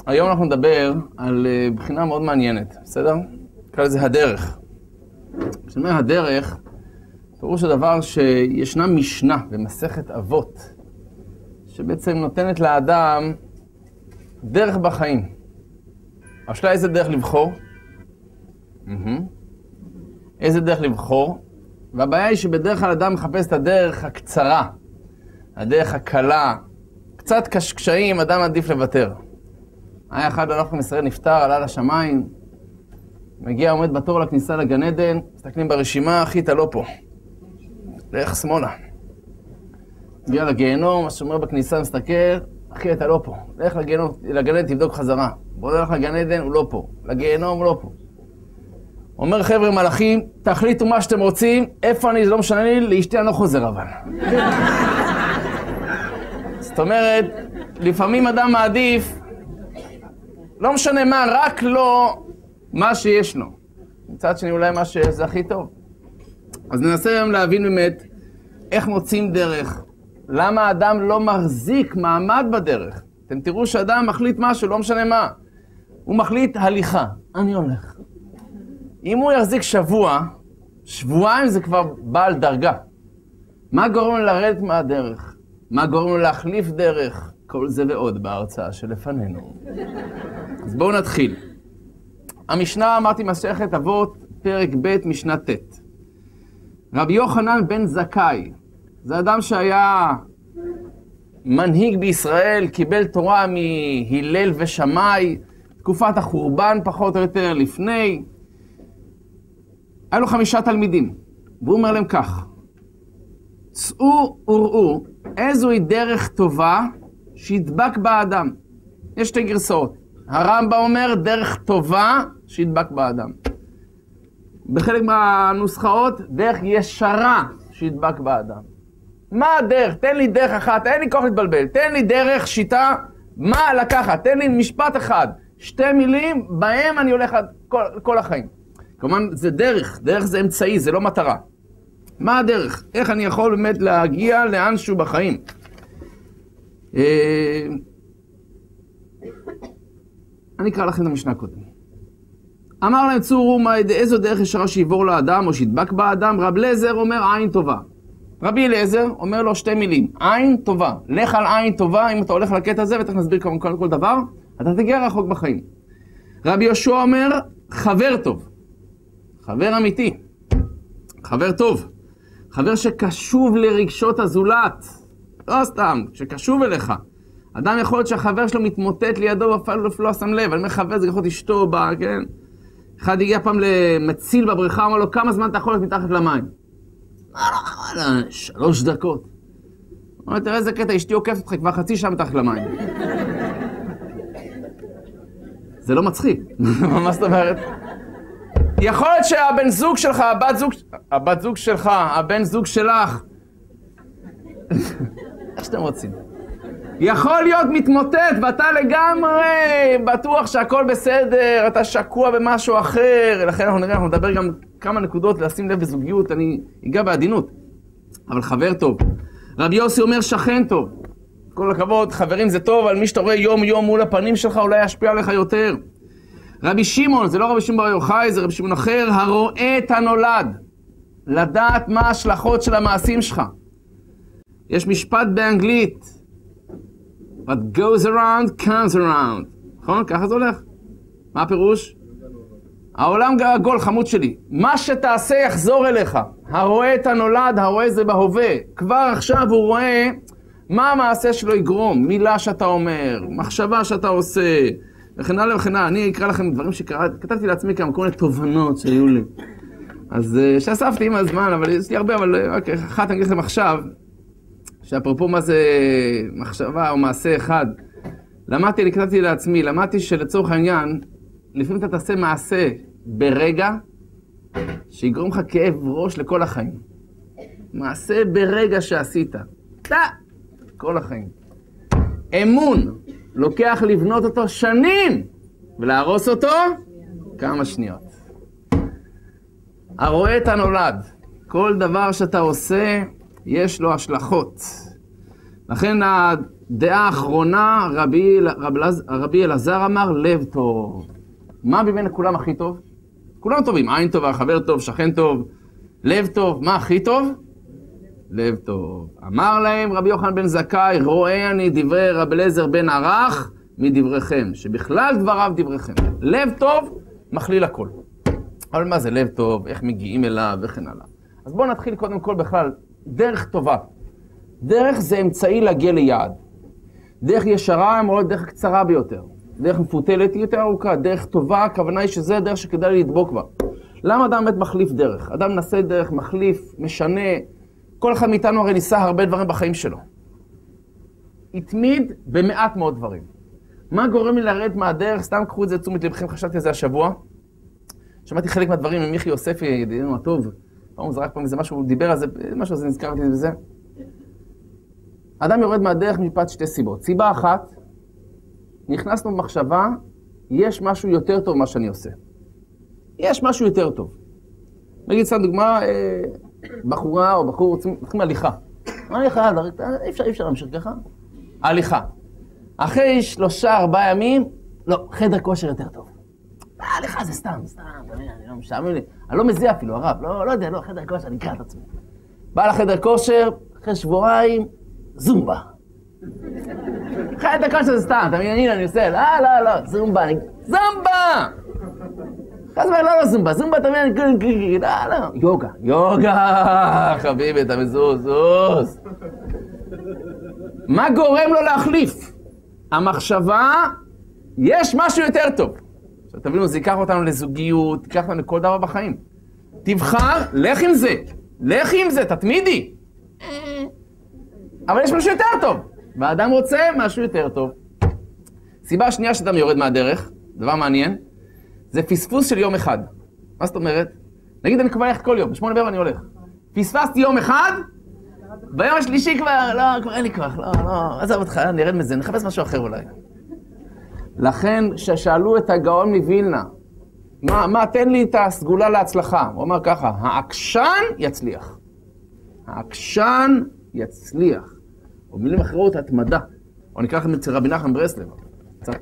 היום אנחנו נדבר על בחינה מאוד מעניינת, בסדר? נקרא לזה הדרך. כשאומר הדרך, פירוש הדבר שישנה משנה במסכת אבות, שבעצם נותנת לאדם דרך בחיים. השאלה איזה דרך לבחור? איזה דרך לבחור? והבעיה היא שבדרך כלל אדם מחפש את הדרך הקצרה, הדרך הקלה, קצת קשיים, אדם עדיף לוותר. היה אחד הלך מישראל, נפטר, עלה לשמיים, מגיע, עומד בתור לכניסה לגן עדן, מסתכלים ברשימה, אחי, אתה לא פה. לך שמאלה. מגיע לגיהנום, השומר בכניסה מסתכל, אחי, אתה לא פה. לך לגן עדן, תבדוק חזרה. בוא נלך לגן עדן, הוא לא פה. לגיהנום, הוא לא פה. אומר, חבר'ה מלאכים, תחליטו מה שאתם רוצים, איפה אני, זה לא משנה לי, לאשתי אני לא חוזר אבל. זאת אומרת, לפעמים אדם מעדיף, לא משנה מה, רק לא מה שיש לו. מצד שני אולי מה שזה הכי טוב. אז ננסה היום להבין באמת איך מוצאים דרך. למה האדם לא מחזיק מעמד בדרך? אתם תראו שאדם מחליט משהו, לא משנה מה. הוא מחליט הליכה, אני הולך. אם הוא יחזיק שבועיים זה כבר בעל דרגה. מה גורם לו לרדת מהדרך? מה גורם לו להחליף דרך? כל זה ועוד בהרצאה שלפנינו. אז בואו נתחיל. המשנה, אמרתי, מסכת אבות, פרק ב' משנה ט'. רבי יוחנן בן זכאי, זה אדם שהיה מנהיג בישראל, קיבל תורה מהלל ושמאי, תקופת החורבן פחות או יותר לפני. היה לו 5 תלמידים, והוא אומר להם כך, צאו וראו איזוהי דרך טובה שידבק באדם. יש 2 גרסאות. הרמב"ם אומר דרך טובה שידבק באדם. בחלק מהנוסחאות, דרך ישרה שידבק באדם. מה הדרך? תן לי דרך אחת, אין לי כוח להתבלבל. תן לי דרך, שיטה, מה לקחת? תן לי משפט אחד, 2 מילים, בהם אני הולך כל החיים. כלומר, זה דרך זה אמצעי, זה לא מטרה. מה הדרך? איך אני יכול באמת להגיע לאנשהו בחיים? אני אקרא לכם את המשנה קודם. אמר להם צאו וראו איזו דרך ישרה שיעבור לאדם או שידבק באדם. רב אליעזר אומר עין טובה. רבי אליעזר אומר לו 2 מילים, עין טובה. לך על עין טובה, אם אתה הולך לקטע הזה, ותכף נסביר כל דבר, אתה תגיע רחוק בחיים. רבי יהושע אומר חבר טוב. חבר אמיתי. חבר טוב. חבר שקשוב לרגשות הזולת. לא סתם, שקשוב אליך. אדם יכול להיות שהחבר שלו מתמוטט לידו ואפילו לא שם לב. אני אומר חבר, זה יכול להיות אשתו, כן? אחד הגיע פעם למציל בבריכה, אמר לו, כמה זמן אתה יכול להיות מתחת למים? 3 דקות. הוא אומר, תראה איזה קטע, אשתי עוקפת אותך כבר 0.5 שעה מתחת למים. זה לא מצחיק. מה זאת אומרת? יכול להיות שהבן זוג שלך, הבת זוג שלך, הבן זוג שלך, איך שאתם רוצים. יכול להיות מתמוטט ואתה לגמרי בטוח שהכל בסדר, אתה שקוע במשהו אחר. לכן אנחנו נדבר גם כמה נקודות לשים לב בזוגיות, אני אגע בעדינות. אבל חבר טוב. רבי יוסי אומר שכן טוב. כל הכבוד, חברים זה טוב, אבל מי שאתה רואה יום יום מול הפנים שלך אולי ישפיע עליך יותר. רבי שמעון, זה לא רבי שמעון בר יוחאי, זה רבי שמעון אחר, הרואה את הנולד. לדעת מה ההשלכות של המעשים שלך. יש משפט באנגלית, What goes around comes around. נכון? ככה זה הולך. מה הפירוש? העולם עגול, חמוד שלי. מה שתעשה יחזור אליך. הרואה את הנולד, הרואה זה בהווה. כבר עכשיו הוא רואה מה המעשה שלו יגרום. מילה שאתה אומר, מחשבה שאתה עושה, וכן הלאה וכן הלאה. אני אקרא לכם דברים שכתבתי לעצמי כמה כל מיני תובנות שהיו לי. אז שאספתי עם הזמן, אבל יש לי הרבה, אבל אחת אני אגיד לכם עכשיו, שאפרופו מה זה מחשבה או מעשה אחד, כתבתי לעצמי, למדתי שלצורך העניין, לפעמים אתה תעשה מעשה ברגע, שיגרום לך כאב ראש לכל החיים. מעשה ברגע שעשית. כל החיים. אמון, לוקח לבנות אותו שנים, ולהרוס אותו כמה שניות. הרואה את הנולד. כל דבר שאתה עושה, יש לו השלכות. לכן דעה אחרונה, רבי אלעזר אמר, לב טוב. מה מבין כולם הכי טוב? כולם טובים, עין טובה, חבר טוב, שכן טוב, לב טוב. מה הכי טוב? לב טוב. אמר להם רבי יוחנן בן זכאי, רואה אני דברי רבי אליעזר בן ערך מדבריכם, שבכלל דבריו דבריכם. לב טוב מכליל הכל. אבל מה זה לב טוב? איך מגיעים אליו וכן הלאה. אז בואו נתחיל קודם כל בכלל, דרך טובה. דרך זה אמצעי להגיע ליעד. דרך ישרה אמורה דרך קצרה ביותר. דרך מפותלת היא יותר ארוכה. דרך טובה, הכוונה היא שזה הדרך שכדאי לדבוק בה. למה אדם באמת מחליף דרך? אדם נעשה דרך, מחליף, משנה. כל אחד מאיתנו הרי ניסה הרבה דברים בחיים שלו. התמיד במעט מאוד דברים. מה גורם לי לרדת מהדרך? סתם קחו את זה תשומת לבכם, חשבתי על זה השבוע. שמעתי חלק מהדברים עם מיכי יוספי, ידידנו הטוב. פעם הוא זרק פעם איזה משהו, הוא דיבר על זה, משהו הזה נזכרתי בזה. אדם יורד מהדרך מפאת שתי סיבות. סיבה אחת, נכנסנו במחשבה, יש משהו יותר טוב מה שאני עושה. יש משהו יותר טוב. נגיד סתם דוגמה, בחורה או בחור רוצים הליכה. הליכה, אי אפשר להמשיך ככה. הליכה. אחרי 3-4 ימים, לא, חדר כושר יותר טוב. הליכה זה סתם, אני לא משעמם לי. אני לא מזיע אפילו, הרב, לא יודע, לא, חדר כושר, אני אקרא את עצמי. בא לחדר כושר, אחרי שבועיים, זומבה. חדר כושר זה סתם, אתה מבין, אני עושה, לא, זומבה, זומבה! אז לא זומבה, זומבה אתה מבין, לא, יוגה, חביבי, אתה מזוז. מה גורם לו להחליף? המחשבה, יש משהו יותר טוב. עכשיו תבינו, זה ייקח אותנו לזוגיות, ייקח אותנו לכל דבר בחיים. תבחר, לך עם זה, תתמידי. אבל יש משהו יותר טוב, והאדם רוצה משהו יותר טוב. סיבה השנייה שאדם יורד מהדרך, דבר מעניין, זה פספוס של יום אחד. מה זאת אומרת? נגיד אני כבר הולך כל יום, ב8 בערב אני הולך. פספסתי יום אחד, ביום השלישי כבר אין לי כוח, לא, עזב אותך, נרד מזה, נחפש משהו אחר אולי. לכן, כששאלו את הגאון מווילנה, מה תן לי את הסגולה להצלחה? הוא אומר ככה, העקשן יצליח. העקשן יצליח. או מילים אחרות, התמדה. או נקרא לכם אצל רבי נחמן ברסלב. קצת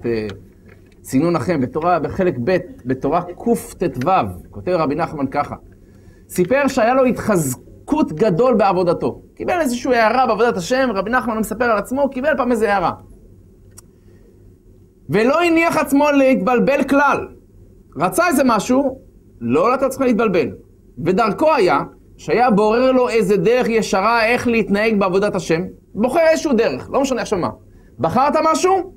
צינון לכם, בחלק ב' בתורה קט"ו, כותב רבי נחמן ככה. סיפר שהיה לו התחזקות גדול בעבודתו. קיבל איזושהי הערה בעבודת השם, רבי נחמן מספר על עצמו, קיבל פעם איזו הערה. ולא הניח עצמו להתבלבל כלל. רצה איזה משהו, לא לתת צריכה להתבלבל. ודרכו היה, שהיה בורר לו איזה דרך ישרה איך להתנהג בעבודת השם, בוחר איזשהו דרך, לא משנה עכשיו מה. בחרת משהו,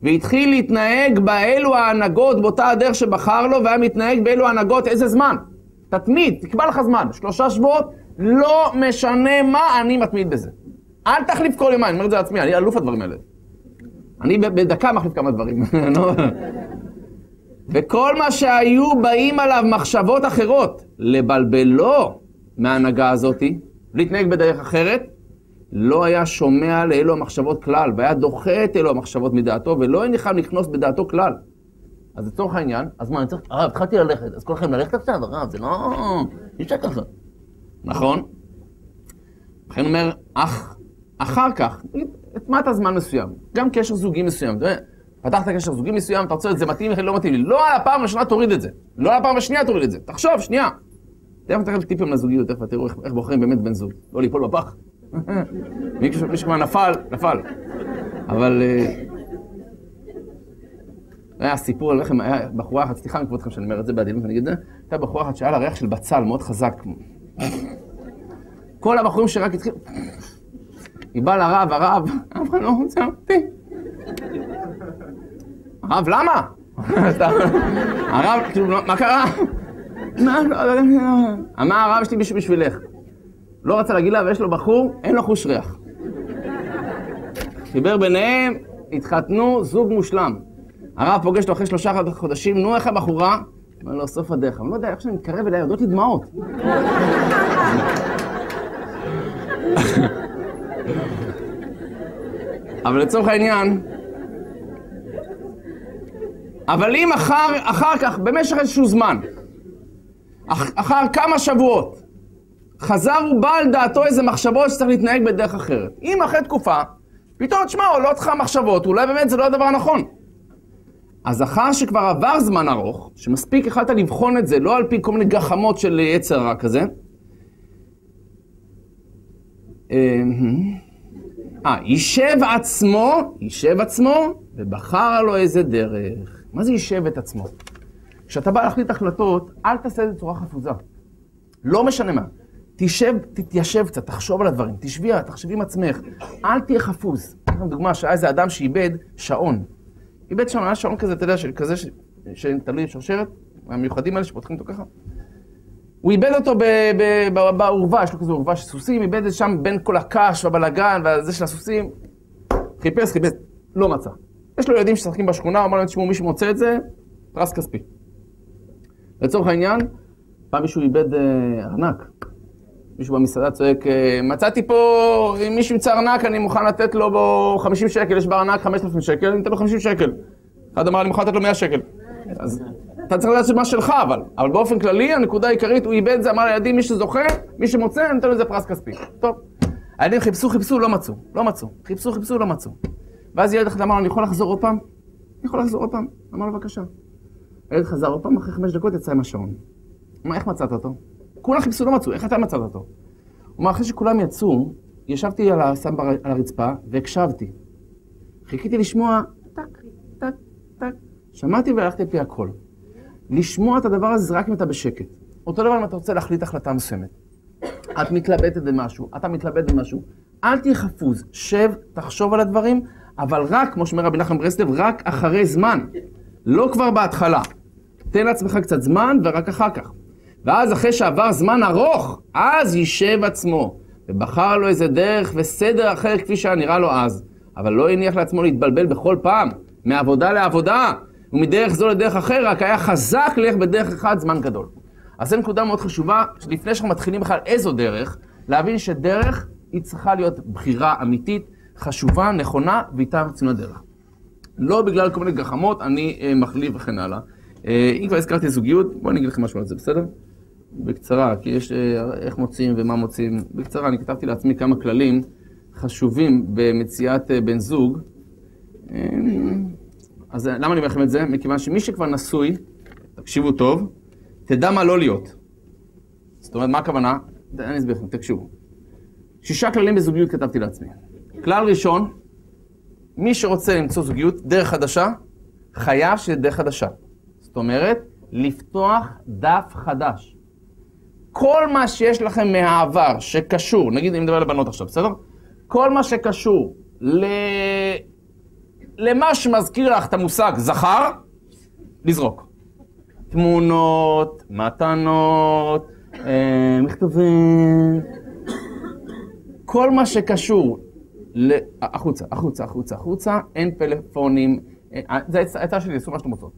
והתחיל להתנהג באלו ההנהגות, באותה הדרך שבחר לו, והיה מתנהג באלו ההנהגות איזה זמן. תתמיד, תקבע לך זמן, 3 שבועות, לא משנה מה, אני מתמיד בזה. אל תחליף כל יומיים, אני אומר את זה לעצמי, אני אלוף הדברים האלה. אני בדקה מחליף כמה דברים. וכל מה שהיו באים עליו מחשבות אחרות, לבלבלו מההנהגה הזאת, להתנהג בדרך אחרת, לא היה שומע לאלו המחשבות כלל, והיה דוחה את אלו המחשבות מדעתו, ולא הניחם לכנוס בדעתו כלל. אז לצורך העניין, אז מה, אני צריך, הרב, התחלתי ללכת, אז כל לכם ללכת עכשיו, הרב, זה לא, אי אפשר ככה. נכון? לכן אומר, אחר כך, התמעת זמן מסוים, גם קשר זוגי מסוים, פתחת קשר זוגי מסוים, אתה רוצה את זה מתאים לי, לא מתאים לי, לא על הפעם הראשונה תוריד את זה, לא על הפעם השנייה תוריד את זה, תחשוב, שנייה. תכף טיפים לזוגיות, תכף תראו איך בוחרים באמת בן זוג, לא ליפול בפח. מי שכבר נפל. אבל היה סיפור על לכם, היה בחורה אחת, סליחה מכבודכם שאני אומר את זה בעדינות, אני אגיד את זה, הייתה בחורה אחת שהיה לה ריח של בצל מאוד חזק. כל הבחורים שרק התחיל, היא באה לרב, הרב לא רוצה אותי. הרב, למה? הרב, כאילו, מה קרה? אמר הרב שלי בשבילך. לא רצה להגיד לה, ויש לו בחור, אין לו חוש ריח. חיבר ביניהם, התחתנו, זוג מושלם. הרב פוגש לו אחרי 3 חודשים, נו איך הבחורה? אמר לו, סוף הדרך. אני לא יודע, איך שאני מתקרב אליה, יודעות לי דמעות. אבל לצורך העניין, אבל אם אחר כך, במשך איזשהו זמן, אחר כמה שבועות, חזר ובא על דעתו איזה מחשבות שצריך להתנהג בדרך אחרת. אם אחרי תקופה, פתאום, תשמע, עולות לך מחשבות, אולי באמת זה לא הדבר הנכון. אז אחר שכבר עבר זמן ארוך, שמספיק החלטת לבחון את זה, לא על פי כל מיני גחמות של יצר רע כזה, יישב עצמו, ובחר לו איזה דרך. מה זה יישב את עצמו? כשאתה בא להחליט החלטות, אל תעשה את זה בצורה חפוזה. לא משנה מה. תתיישב קצת, תחשוב על הדברים, תחשבי עם עצמך, אל תהיה חפוז. דוגמה, שהיה איזה אדם שאיבד שעון. איבד שעון, היה שעון כזה, אתה יודע, כזה שתלוי שרשרת, המיוחדים האלה שפותחים אותו ככה. הוא איבד אותו בעורבה, יש לו כזה עורבה של סוסים, איבד את שם בין כל הקש והבלגן וזה של הסוסים. חיפש, לא מצא. יש לו ילדים ששחקים בשכונה, אמר להם, תשמעו, מי שמוצא את זה, פרס כספי. לצורך העניין, פעם מישהו איבד ארנק. מישהו במסעדה צועק, מצאתי פה, אם מישהו ימצא ארנק, אני מוכן לתת לו בו 50 שקל, יש בארנק 5,000 שקל, אני אתן לו 50 שקל. אחד אמר, אני מוכן לתת לו 100 שקל. אז אתה צריך לדעת שמה שלך, אבל באופן כללי, הנקודה העיקרית, הוא איבד זה, אמר לילדים, מי שזוכה, מי שמוצא, אני אתן לו איזה פרס כספי. טוב. הילדים חיפשו, לא מצאו. חיפשו, לא מצאו. ואז ילד אחד אמר, אני יכול לחזור עוד פעם? אמר לו, בבקשה. הילד חזר עוד פעם, אחרי 5 דקות יצא עם השעון. אמר, איך מצאת אותו? כולם חיפשו, לא מצאו, איך אתה מצאת אותו? הוא אומר, אחרי שכולם יצאו, ישבתי על הרצפה והקשבתי. חיכיתי לשמוע, טק. שמעתי והלכתי פי הכל. לשמוע את הדבר הזה רק אם אתה בשקט. אותו דבר אם אתה רוצה להחליט החלטה מסוימת. את מתלבטת במשהו, אתה מתלבט במשהו. אל תהיה חפוז, שב, תחשוב על הדברים, אבל רק, כמו שאומר רבי נחמן מברסלב, רק אחרי זמן. לא כבר בהתחלה. תן לעצמך קצת זמן ורק אחר כך. ואז אחרי שעבר זמן ארוך, אז יישב עצמו. ובחר לו איזה דרך וסדר אחר כפי שהיה נראה לו אז. אבל לא הניח לעצמו להתבלבל בכל פעם, מעבודה לעבודה. ומדרך זו לדרך אחר, רק היה חזק ללך בדרך אחד זמן גדול. אז זו נקודה מאוד חשובה, שלפני שאנחנו מתחילים בכלל איזו דרך, להבין שדרך היא צריכה להיות בחירה אמיתית, חשובה, נכונה, ואיתה רצינו הדרך. לא בגלל כל מיני גחמות, אני מחליף וכן הלאה. אם כבר הזכרתי זוגיות, בואו אני אגיד לכם משהו על זה, בסדר? בקצרה, כי יש איך מוצאים ומה מוצאים. בקצרה, אני כתבתי לעצמי כמה כללים חשובים במציאת בן זוג. אז למה אני אומר לכם את זה? מכיוון שמי שכבר נשוי, תקשיבו טוב, תדע מה לא להיות. זאת אומרת, מה הכוונה? אני אסביר לכם, תקשיבו. 6 כללים בזוגיות כתבתי לעצמי. כלל ראשון, מי שרוצה למצוא זוגיות, דרך חדשה, חייב שזה דרך חדשה. זאת אומרת, לפתוח דף חדש. כל מה שיש לכם מהעבר שקשור, נגיד אני מדבר לבנות עכשיו, בסדר? כל מה שקשור למה שמזכיר לך את המושג זכר, לזרוק. תמונות, מתנות, מכתבים, כל מה שקשור החוצה, אין פלאפונים, זה הייתה שלי, עשו מה שאתם רוצות.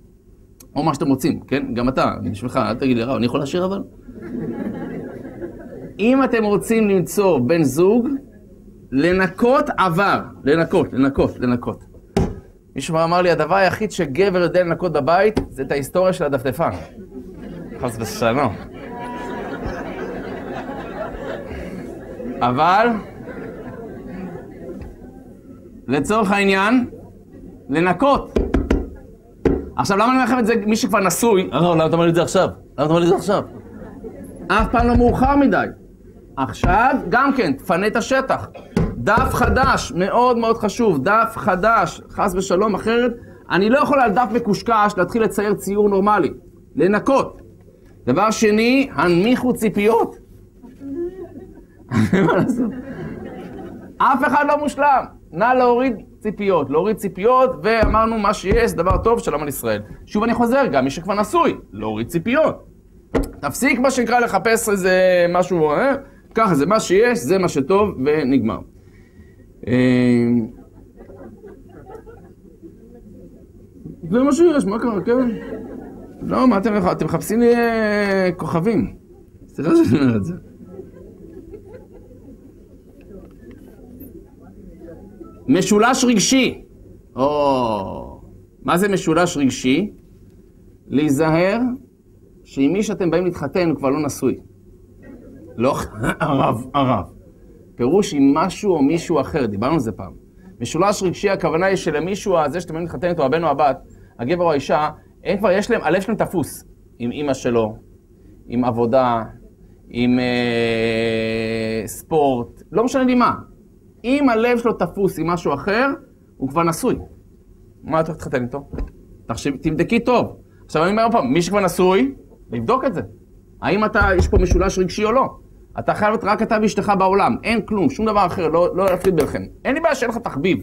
או מה שאתם רוצים, כן? גם אתה, בשבילך, אל תגיד לי, אני יכול לשיר אבל? אם אתם רוצים למצוא בן זוג, לנקות עבר, לנקות. מישהו אמר לי, הדבר היחיד שגבר יודע לנקות בבית, זה את ההיסטוריה של הדפדפן. חס ושלום. אבל, לצורך העניין, לנקות. עכשיו, למה אני אומר לכם את זה, מי שכבר נשוי? למה אתה אומר לי את זה עכשיו? אף פעם לא מאוחר מדי. עכשיו, גם כן, תפנה את השטח. דף חדש, מאוד מאוד חשוב, דף חדש, חס ושלום, אחרת, אני לא יכול על דף מקושקש להתחיל לצייר ציור נורמלי. לנקות. דבר שני, הנמיכו ציפיות. מה לעשות? אף אחד לא מושלם. נא להוריד ציפיות, ואמרנו מה שיש, דבר טוב, שלום על ישראל. שוב אני חוזר, גם מי שכבר נשוי, להוריד ציפיות. תפסיק מה שנקרא לחפש איזה משהו, ככה זה מה שיש, זה מה שטוב, ונגמר. זה מה שיש, מה קרה, כן? לא, מה אתם מחפשים לי כוכבים. סליחה שאני אומר את זה. משולש רגשי. מה זה משולש רגשי? להיזהר שעם מי שאתם באים להתחתן הוא כבר לא נשוי. לא, הרב. פירוש עם משהו או מישהו אחר, דיברנו על זה פעם. משולש רגשי, הכוונה היא שלמישהו הזה שאתם מתחתן איתו, הבן או הבת, הגבר או האישה, הם כבר יש להם, הלב שלהם תפוס עם אמא שלו, עם עבודה, עם ספורט, לא משנה לי מה. אם הלב שלו תפוס עם משהו אחר, הוא כבר נשוי. מה אתה תתחתן איתו? תבדקי טוב. עכשיו אני אומר פעם, מי שכבר נשוי, לבדוק את זה. האם יש פה משולש רגשי או לא? אתה חייב להיות רק אתה ואשתך בעולם, אין כלום, שום דבר אחר, לא להפריד ביניכם. אין לי בעיה שאין לך תחביב,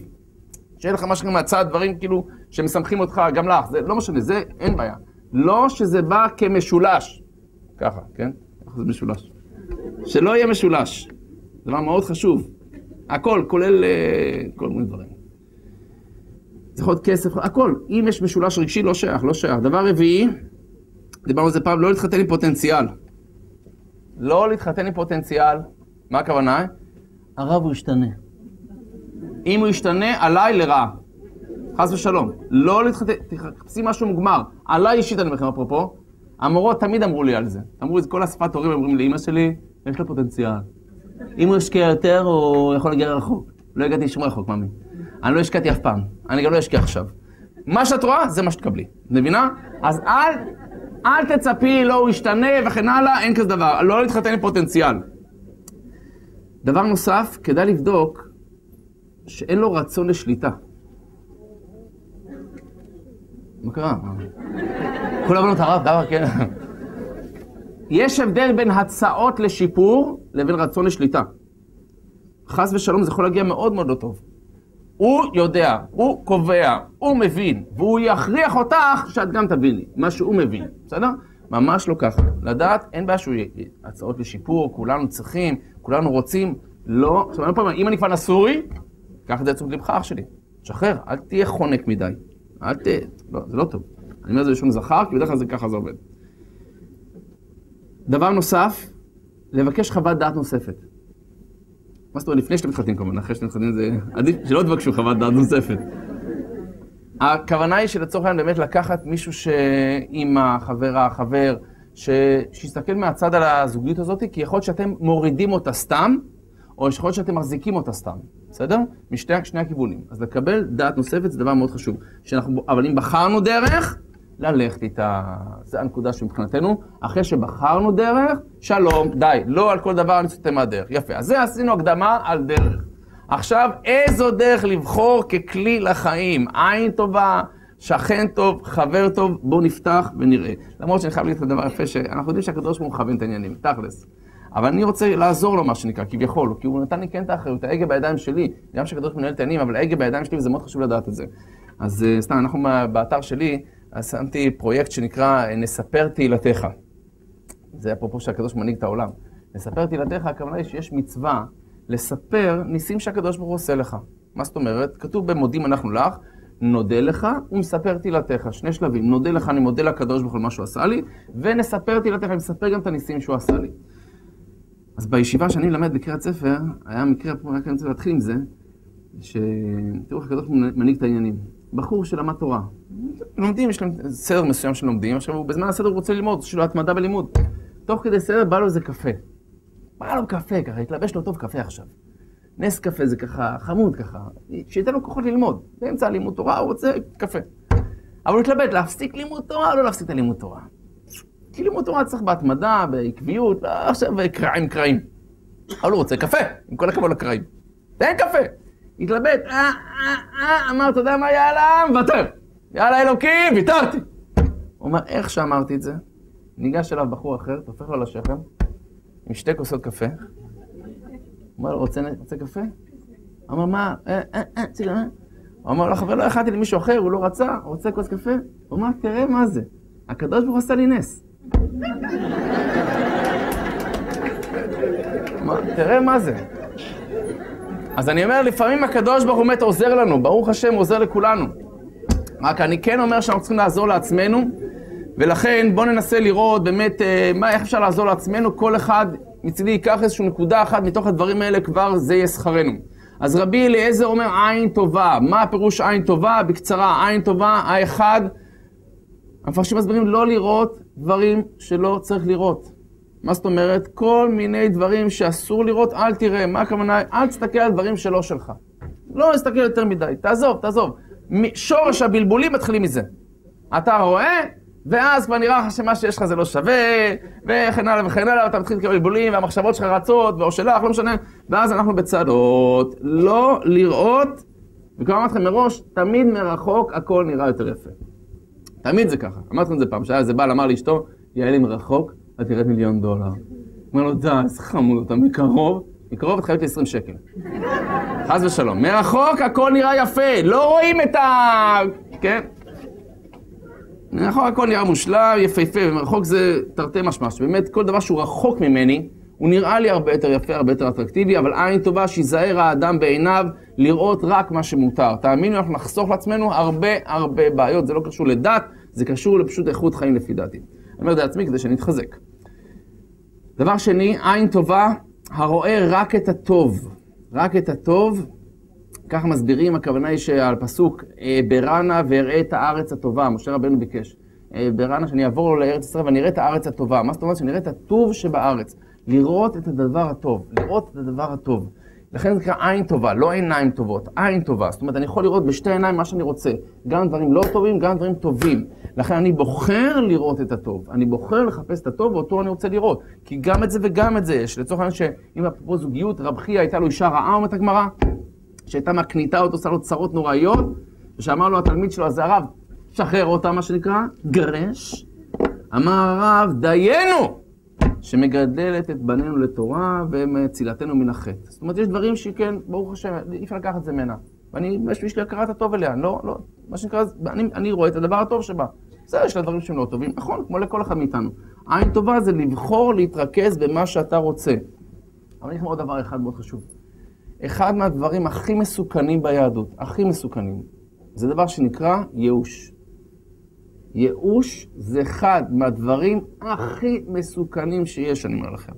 שאין לך משהו מהצד, דברים כאילו שמשמחים אותך, גם לך, זה לא משנה, זה אין בעיה. לא שזה בא כמשולש. ככה, כן? ככה זה משולש. שלא יהיה משולש. זה דבר מאוד חשוב. הכל, כולל כל מיני דברים. זה יכול להיות כסף, הכל. אם יש משולש רגשי, לא שייך, לא שייך. דבר רביעי, דיברנו על זה פעם, לא להתחתן עם פוטנציאל. לא להתחתן עם פוטנציאל. מה הכוונה? הרב הוא ישתנה. אם הוא ישתנה, עליי לרעה. חס ושלום. לא להתחתן, תחפשי משהו מוגמר. עליי אישית אני מכם אפרופו. המורות תמיד אמרו לי על זה. אמרו את זה, כל השפת הורים אומרים לאמא שלי, יש לו פוטנציאל. אם הוא ישקיע יותר, הוא יכול להגיע רחוק. לא הגעתי שום רחוק, מאמי. אני לא השקעתי אף פעם. אני גם לא אשקיע עכשיו. מה שאת רואה, זה מה שתקבלי. מבינה? אז אל תצפי, לא, הוא ישתנה וכן הלאה, אין כזה דבר. לא להתחתן עם פוטנציאל. דבר נוסף, כדאי לבדוק שאין לו רצון לשליטה. מה קרה? כל הבנות הרב, דבר, כן. יש הבדל בין הצעות לשיפור לבין רצון לשליטה. חס ושלום, זה יכול להגיע מאוד מאוד לא טוב. הוא יודע, הוא קובע, הוא מבין, והוא יכריח אותך שאת גם תביני, מה שהוא מבין, בסדר? ממש לא ככה. לדעת, אין בעיה שהוא יהיה הצעות לשיפור, כולנו צריכים, כולנו רוצים, לא. עכשיו, אם אני כבר נשוי, קח את זה לתשומת לבך, אח שלי. שחרר, אל תהיה חונק מדי. לא, זה לא טוב. אני אומר את זה בשום זכר, כי בדרך כלל זה ככה זה עובד. דבר נוסף, לבקש חוות דעת נוספת. מה זאת אומרת? לפני שאתם מתחתנים כמובן, אחרי שאתם מתחתנים זה עדיף שלא תבקשו חוות דעת נוספת. הכוונה היא שלצורך העניין באמת לקחת מישהו שאמא, חברה, חבר, שיסתכל מהצד על הזוגיות הזאת, כי יכול להיות שאתם מורידים אותה סתם, או יכול להיות שאתם מחזיקים אותה סתם, בסדר? משני הכיוונים. אז לקבל דעת נוספת זה דבר מאוד חשוב. אבל אם בחרנו דרך, ללכת איתה. זה הנקודה שמבחינתנו. אחרי שבחרנו דרך, שלום, די. לא על כל דבר אני סוטה מהדרך. יפה. אז זה עשינו הקדמה על דרך. עכשיו, איזו דרך לבחור ככלי לחיים? עין טובה, שכן טוב, חבר טוב, בואו נפתח ונראה. למרות שאני חייב להגיד את הדבר יפה, שאנחנו יודעים שהקדוש ברוך הוא מכוון את העניינים, תכלס. אבל אני רוצה לעזור לו מה שנקרא, כביכול, כי הוא נתן לי כן את האחריות, ההגה בידיים שלי, גם שהקדוש מנהל את העניינים, אבל ההגה בידיים שלי, וזה מאוד חשוב לדעת את זה. אז סתם, אנחנו באתר שלי, אז שמתי פרויקט שנקרא נספר תהילתך. זה אפרופו שהקדוש מנהיג את העולם. נספר תהילתך, הכוונה היא שיש מצווה לספר ניסים שהקדוש ברוך הוא עושה לך. מה זאת אומרת? כתוב במודים אנחנו לך, נודה לך ומספר תהילתך. שני שלבים, נודה לך, אני מודה לקדוש ברוך הוא על מה שהוא עשה לי, ונספר תהילתך, אני מספר גם את הניסים שהוא עשה לי. אז בישיבה שאני מלמד בקריאת ספר, היה מקרה, רק אני רוצה להתחיל עם זה, שתראו איך הקדוש מנהיג את העניינים. בחור שלמד תורה. לומדים, יש להם סדר מסוים שלומדים, עכשיו הוא בזמן הסדר הוא רוצה ללמוד, יש לו התמדה בלימוד. תוך כדי סדר בא לו איזה קפה. בא לו קפה ככה, התלבש לו טוב קפה עכשיו. נס קפה זה ככה, חמוד ככה, שייתן לו כוחות ללמוד. באמצע לימוד תורה הוא רוצה קפה. אבל הוא התלבט, להפסיק לימוד תורה או לא להפסיק את הלימוד תורה. כי לימוד תורה צריך בהתמדה, בעקביות, עכשיו קרעים. אבל הוא רוצה קפה, עם כל הכבוד לקרעים. תן קפה. התלבט, אמר, אתה יודע מה, יאללה, מוותר. יאללה אלוקים, ויתרתי. הוא אומר, איך שאמרתי את זה, ניגש אליו בחור אחר, תופך לו לשכם, עם שתי כוסות קפה. הוא אומר, רוצה קפה? הוא אומר, מה? הוא אומר, לא חבר, לא הכנתי למישהו אחר, הוא לא רצה, הוא רוצה כוס קפה? הוא אומר, תראה מה זה, הקדוש ברוך הוא עשה לי נס. תראה מה זה. אז אני אומר, לפעמים הקדוש ברוך הוא באמת עוזר לנו, ברוך השם הוא עוזר לכולנו. רק אני כן אומר שאנחנו צריכים לעזור לעצמנו, ולכן בואו ננסה לראות באמת איך אפשר לעזור לעצמנו, כל אחד מצידי ייקח איזושהי נקודה אחת מתוך הדברים האלה, כבר זה יהיה שכרנו. אז רבי אליעזר אומר עין טובה. מה הפירוש עין טובה? בקצרה, עין טובה, האחד. המפרשים מסבירים לא לראות דברים שלא צריך לראות. מה זאת אומרת? כל מיני דברים שאסור לראות, אל תראה. מה הכוונה? אל תסתכל על דברים שלא שלך. לא להסתכל יותר מדי, תעזוב. שורש הבלבולים מתחילים מזה. אתה רואה, ואז כבר נראה לך שמה שיש לך זה לא שווה, וכן הלאה, אתה מתחיל לקבל בלבולים, והמחשבות שלך רצות, או שלך, לא משנה, ואז אנחנו בצדות, לא לראות, וכבר אמרתי לכם מראש, תמיד מרחוק הכל נראה יותר יפה. תמיד זה ככה. אמרתי לכם את זה פעם, שהיה איזה בעל אמר לאשתו, יעלי מרחוק, את תראית $1,000,000. אומר לו, די, איזה חמוד, אתה מקרוב את חייבת לי 20 שקל. חס ושלום. מרחוק הכל נראה יפה, לא רואים את כן? מרחוק הכל נראה מושלם, יפהפה, ומרחוק זה תרתי משמע, שבאמת כל דבר שהוא רחוק ממני, הוא נראה לי הרבה יותר יפה, הרבה יותר אטרקטיבי, אבל עין טובה שיזהר האדם בעיניו לראות רק מה שמותר. תאמינו, אנחנו נחסוך לעצמנו הרבה בעיות, זה לא קשור לדת, זה קשור לפשוט איכות חיים לפי דעתי. אני אומר את זה לעצמי כדי שנתחזק. דבר שני, עין טובה, הרואה רק את הטוב. רק את הטוב, ככה מסבירים, הכוונה היא שעל פסוק, ברנה ואראה את הארץ הטובה, משה רבנו ביקש. ברנה שאני אעבור לו לארץ ישראל ואני אראה את הארץ הטובה. מה זאת אומרת? שאני אראה את הטוב שבארץ. לראות את הדבר הטוב. לכן זה נקרא עין טובה, לא עיניים טובות, עין טובה. זאת אומרת, אני יכול לראות בשתי עיניים מה שאני רוצה. גם דברים לא טובים, גם דברים טובים. לכן אני בוחר לראות את הטוב. אני בוחר לחפש את הטוב, ואותו אני רוצה לראות. כי גם את זה וגם את זה יש. לצורך העניין שאם אפרופו זוגיות, רב חייא הייתה לו אישה רעה, אומרת הגמרא, שהייתה מקניתה אותו, עושה לו צרות נוראיות, ושאמר לו התלמיד שלו, אז הרב, שחרר אותה, מה שנקרא, גרש. אמר הרב, דיינו! שמגדלת את בנינו לתורה ומצילתנו מן החטא. זאת אומרת, יש דברים שכן, ברוך השם, אי אפשר לקחת את זה ממנה. יש לי הכרת הטוב אליה, לא, מה שנקרא, אני רואה את הדבר הטוב שבה. זה יש לה דברים שהם לא טובים, נכון, כמו לכל אחד מאיתנו. עין טובה זה לבחור להתרכז במה שאתה רוצה. אבל יש עוד דבר אחד מאוד חשוב. אחד מהדברים הכי מסוכנים ביהדות, הכי מסוכנים, זה דבר שנקרא ייאוש. ייאוש זה אחד מהדברים הכי מסוכנים שיש, אני אומר לכם.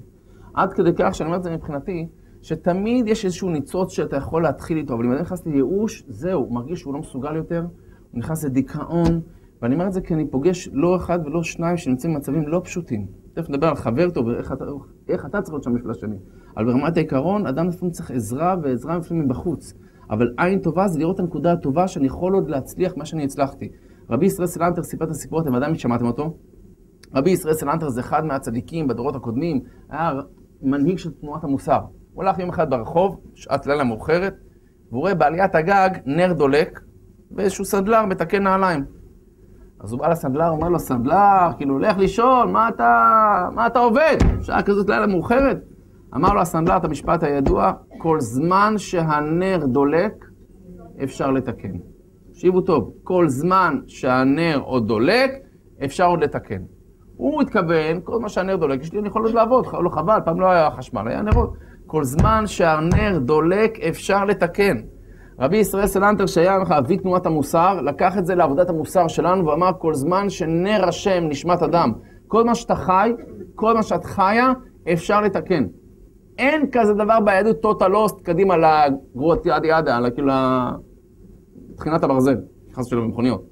עד כדי כך שאני אומר את זה מבחינתי, שתמיד יש איזשהו ניצוץ שאתה יכול להתחיל איתו, אבל אם אני נכנס לייאוש, זהו, הוא מרגיש שהוא לא מסוגל יותר, הוא נכנס לדיכאון, ואני אומר את זה כי אני פוגש לא אחד ולא שניים שנמצאים במצבים לא פשוטים. תכף נדבר על חבר טוב ואיך אתה צריך להיות שם בשביל השני. אבל ברמת העיקרון, אדם לפעמים צריך עזרה, ועזרה לפעמים מבחוץ. אבל עין טובה זה לראות את הנקודה הטובה שאני יכול עוד להצליח מה שאני הצלחתי. רבי ישראל סלנטר סיפר את הסיפור, אתם עדיין שמעתם אותו? רבי ישראל סלנטר זה אחד מהצדיקים בדורות הקודמים, היה מנהיג של תנועת המוסר. הוא הלך יום אחד ברחוב, שעת לילה מאוחרת, והוא רואה בעליית הגג נר דולק, ואיזשהו סנדלר מתקן נעליים. אז הוא בא לסנדלר, אומר לו, סנדלר, כאילו, לך לישון, מה אתה עובד? שעה כזאת לילה מאוחרת. אמר לו הסנדלר את המשפט הידוע, כל זמן שהנר דולק, אפשר לתקן. תקשיבו טוב, כל זמן שהנר עוד דולק, אפשר עוד לתקן. הוא התכוון, כל מה שהנר דולק, אני יכול עוד לעבוד, לא חבל, פעם לא היה חשמל, היה נרות. כל זמן שהנר דולק, אפשר לתקן. רבי ישראל סלנטר, שהיה אבי תנועת המוסר, לקח את זה לעבודת המוסר שלנו, ואמר, כל זמן שנר השם נשמת אדם, כל מה שאתה חי, כל מה שאת חיה, אפשר לתקן. אין כזה דבר ביהדות טוטלוסט, קדימה לגרועות יד ידה, כאילו תחינת הברזל, חס שלו במכוניות.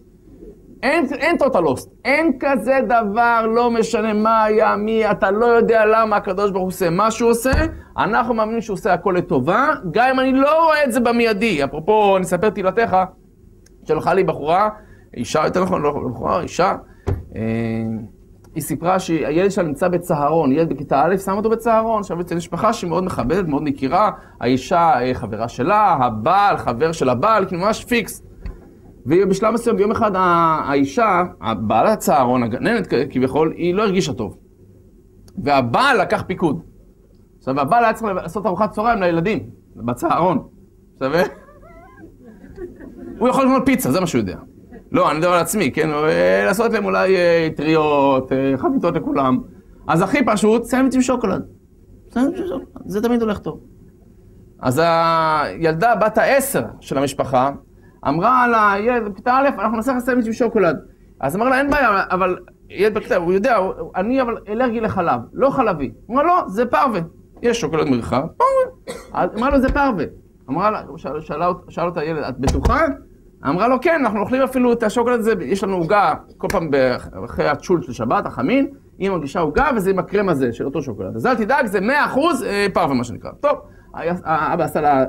אין טוטלוסט, אין כזה דבר, לא משנה מה היה, מי, אתה לא יודע למה הקדוש ברוך הוא עושה מה שהוא עושה, אנחנו מאמינים שהוא עושה הכל לטובה, גם אם אני לא רואה את זה במיידי. אפרופו, אני אספר תהילתך, שלחה לי בחורה, אישה, יותר נכון, לא בחורה, אישה, היא סיפרה שהילד שלה נמצא בצהרון, ילד בכיתה א', שם אותו בצהרון, עכשיו אצל משפחה שהיא מאוד מכבדת, מאוד מכירה, האישה חברה שלה, הבעל, חבר של הבעל, כאילו ממש פיקס. ובשלב מסוים, ביום אחד האישה, הבעלת הצהרון, הגננת כביכול, היא לא הרגישה טוב. והבעל לקח פיקוד. עכשיו, הבעל היה צריך לעשות ארוחת צהריים לילדים, בצהרון. שווה? הוא יכול לקנות פיצה, זה מה שהוא יודע. לא, אני מדבר על עצמי, כן? לעשות להם אולי טריות, חביתות לכולם. אז הכי פשוט, סנדוויץ' עם שוקולד. סנדוויץ' עם שוקולד, זה תמיד הולך טוב. אז הילדה בת ה-10 של המשפחה, אמרה לה, ילד, בכיתה א', אנחנו נעשה לך סנדוויץ' עם שוקולד. אז אמרה לה, אין בעיה, אבל ילד בכיתה, הוא יודע, אני אבל אלרגי לחלב, לא חלבי. אמרה לו, זה פרווה. יש שוקולד מרחב, פרווה. אמרה לו, זה פרווה. אמרה לה, שאל אותה ילד, את בטוחה? אמרה לו, כן, אנחנו אוכלים אפילו את השוקולד הזה, יש לנו עוגה, כל פעם אחרי הצ'ול של שבת, החמין, היא מגישה עוגה וזה עם הקרם הזה של אותו שוקולד. אז אל תדאג, זה 100% פרווה מה שנקרא. טוב, האבא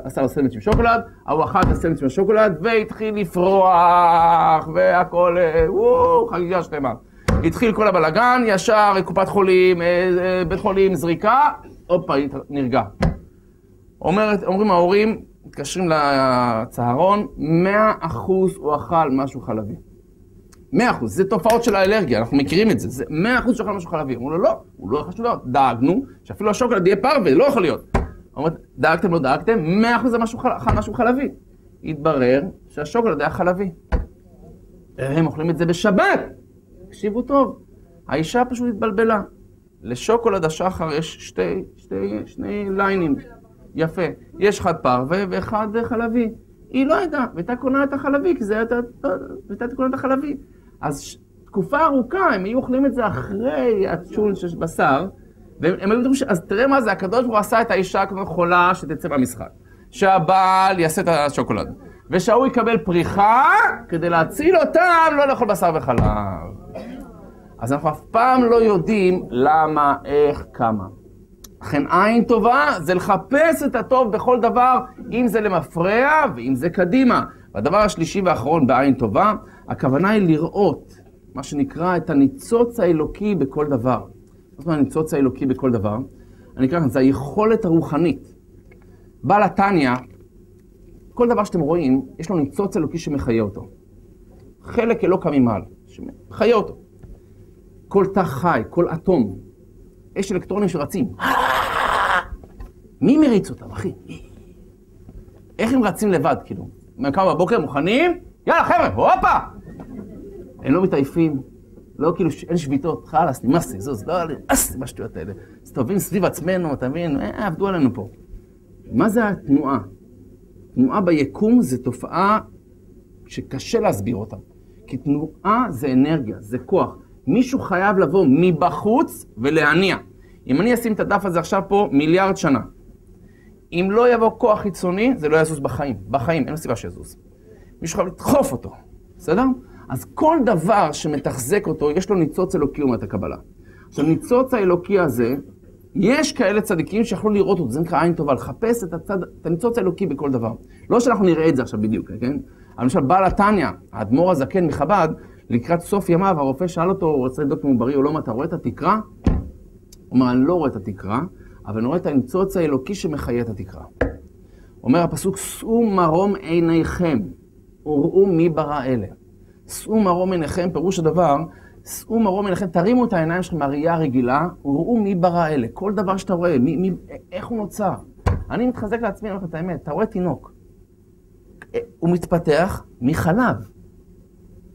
עשה לו סנדוויץ' עם שוקולד, הוא אכל את הסנדוויץ' עם השוקולד והתחיל לפרוח והכל, חגיגה שלמה. התחיל כל הבלגן, ישר קופת חולים, בית חולים, זריקה, הופה, נרגע. אומרים ההורים, מתקשרים לצהרון, 100% הוא אכל משהו חלבי. 100%, זה תופעות של האלרגיה, אנחנו מכירים את זה, זה 100% שאכל משהו חלבי. אמרו לו, לא, הוא לא יכול להיות, דאגנו, שאפילו השוקולד יהיה פרווה, לא יכול להיות. אומרת, דאגתם, לא דאגתם, 100% זה משהו חלבי. התברר שהשוקולד היה חלבי. הם אוכלים את זה בשבת. תקשיבו טוב, האישה פשוט התבלבלה. לשוקולד השחר יש שני ליינים. יפה. יש אחד פרווה ואחד חלבי. היא לא ידעה, והייתה קונה את החלבי, כי זה הייתה קונה את החלבי. אז תקופה ארוכה, הם היו אוכלים את זה אחרי הצ'ול של בשר, והם היו דברים אז תראה מה זה, הקדוש ברוך הוא עשה את האישה כמו חולה שתצא במשחק. שהבעל יעשה את השוקולד. ושהוא יקבל פריחה כדי להציל אותם לא לאכול בשר וחלב. אז אנחנו אף פעם לא יודעים למה, איך, כמה. לכן עין טובה זה לחפש את הטוב בכל דבר, אם זה למפרע ואם זה קדימה. והדבר השלישי והאחרון בעין טובה, הכוונה היא לראות מה שנקרא את הניצוץ האלוקי בכל דבר. זאת אומרת, הניצוץ האלוקי בכל דבר, אני אקרא לכם, זה היכולת הרוחנית. בעל התניא, כל דבר שאתם רואים, יש לו ניצוץ אלוקי שמחיה אותו. חלק אלוקא ממעל, שמחיה אותו. כל תא חי, כל אטום, יש אלקטרונים שרצים. מי מריץ אותם, אחי? איך הם רצים לבד, כאילו? קמה בבוקר, מוכנים? יאללה, חבר'ה, הופה! הם לא מתעייפים, לא כאילו, אין שביתות, חלאס, נמאסתי, זוז, לא, אסתי בשטויות האלה. מסתובבים סביב עצמנו, אתה מבין? עבדו עלינו פה. מה זה התנועה? תנועה ביקום זה תופעה שקשה להסביר אותה. כי תנועה זה אנרגיה, זה כוח. מישהו חייב לבוא מבחוץ ולהניע. אם אני אשים את הדף הזה עכשיו פה מיליארד שנה, אם לא יבוא כוח חיצוני, זה לא יזוז בחיים. בחיים, אין סיבה שיזוז. מישהו חייב לדחוף אותו, בסדר? אז כל דבר שמתחזק אותו, יש לו ניצוץ אלוקי אומרת הקבלה. עכשיו, ניצוץ האלוקי הזה, יש כאלה צדיקים שיכולו לראות אותו, זה נקרא עין טובה, לחפש את הניצוץ האלוקי בכל דבר. לא שאנחנו נראה את זה עכשיו בדיוק, כן? אבל למשל, בעל התניא, האדמו"ר הזקן מחב"ד, לקראת סוף ימיו, הרופא שאל אותו, הוא רוצה לבדוק אם הוא בריא או לא, אתה רואה את התקרה? הוא אומר, אני לא רואה את התקרה, אבל אני רואה את הניצוץ האלוקי שמחיה את התקרה. אומר הפסוק, שאו מרום עיניכם, וראו מי ברא אלה. שאו מרום עיניכם, פירוש הדבר, שאו מרום עיניכם, תרימו את העיניים שלכם מהראייה הרגילה, וראו מי ברא אלה. כל דבר שאתה רואה, איך הוא נוצר. אני מתחזק לעצמי, אני אומר את האמת, אתה רואה תינוק. הוא מתפתח מחלב.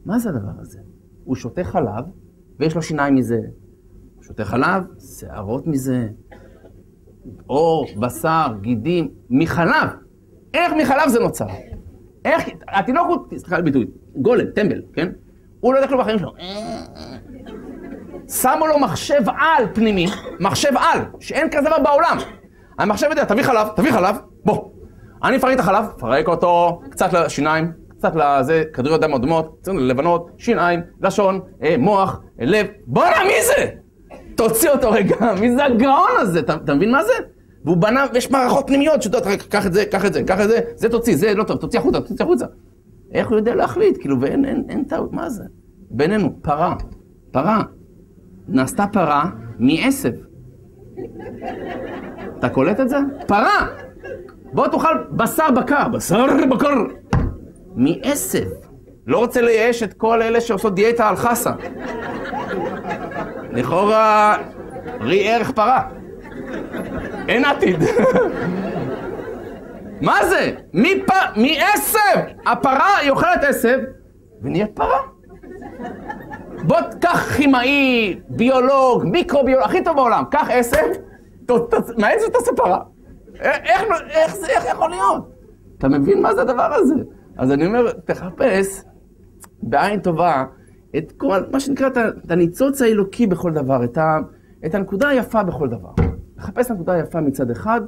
מה זה הדבר הזה? הוא שותה חלב, ויש לו שיניים מזה. הוא שותה חלב, שערות מזה, אור, בשר, גידים, מחלב. איך מחלב זה נוצר? איך, התינוק הוא, סליחה על ביטוי, גולם, טמבל, כן? הוא לא יודע כלום בחיים שלו. שמו לו מחשב על פנימי, מחשב על, שאין כזה דבר בעולם. המחשב יודע, תביא חלב, בוא. אני אפרק את החלב, פרק אותו, קצת לשיניים, קצת לזה, כדוריות דם אדומות, קצת לבנות, שיניים, לשון, מוח, לב. בוא'נה, מי זה? תוציא אותו רגע, מי זה הגאון הזה? אתה מבין מה זה? והוא בנה, ויש מערכות פנימיות שדעות, קח את זה, קח את זה, קח את זה, זה תוציא, זה לא טוב, תוציא החוצה. איך הוא יודע להחליט? כאילו, ואין טעות, מה זה? בינינו, פרה. נעשתה פרה מעשב. אתה קולט את זה? פרה! בוא תאכל בשר בקר. מעשב. לא רוצה לייאש את כל אלה שעושות דיאטה על חסה. לכאורה, ראי ערך פרה. אין עתיד. מה זה? מעשב! הפרה היא אוכלת עשב, ונהיית פרה. בוא תקח כימאי, ביולוג, מיקרוביולוג, הכי טוב בעולם. קח עשב, מהעץ ותעשה פרה. איך זה יכול להיות? אתה מבין מה זה הדבר הזה? אז אני אומר, תחפש בעין טובה את כל, מה שנקרא, את הניצוץ האלוקי בכל דבר, את הנקודה היפה בכל דבר. תחפש נקודה היפה מצד אחד,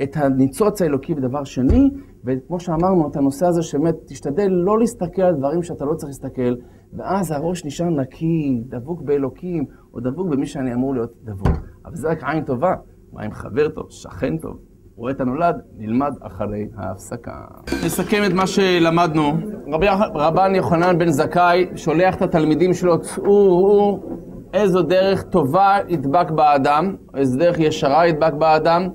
את הניצוץ האלוקי בדבר שני, וכמו שאמרנו, את הנושא הזה שבאמת תשתדל לא להסתכל על דברים שאתה לא צריך להסתכל, ואז הראש נשאר נקי, דבוק באלוקים, או דבוק במי שאני אמור להיות דבוק. אבל זה רק עין טובה, מה עם חבר טוב, שכן טוב, רואה את הנולד, נלמד אחרי ההפסקה. נסכם את מה שלמדנו. רבן יוחנן בן זכאי שולח את התלמידים שלו, צאו איזו דרך טובה ידבק באדם, איזו דרך ישרה ידבק באדם.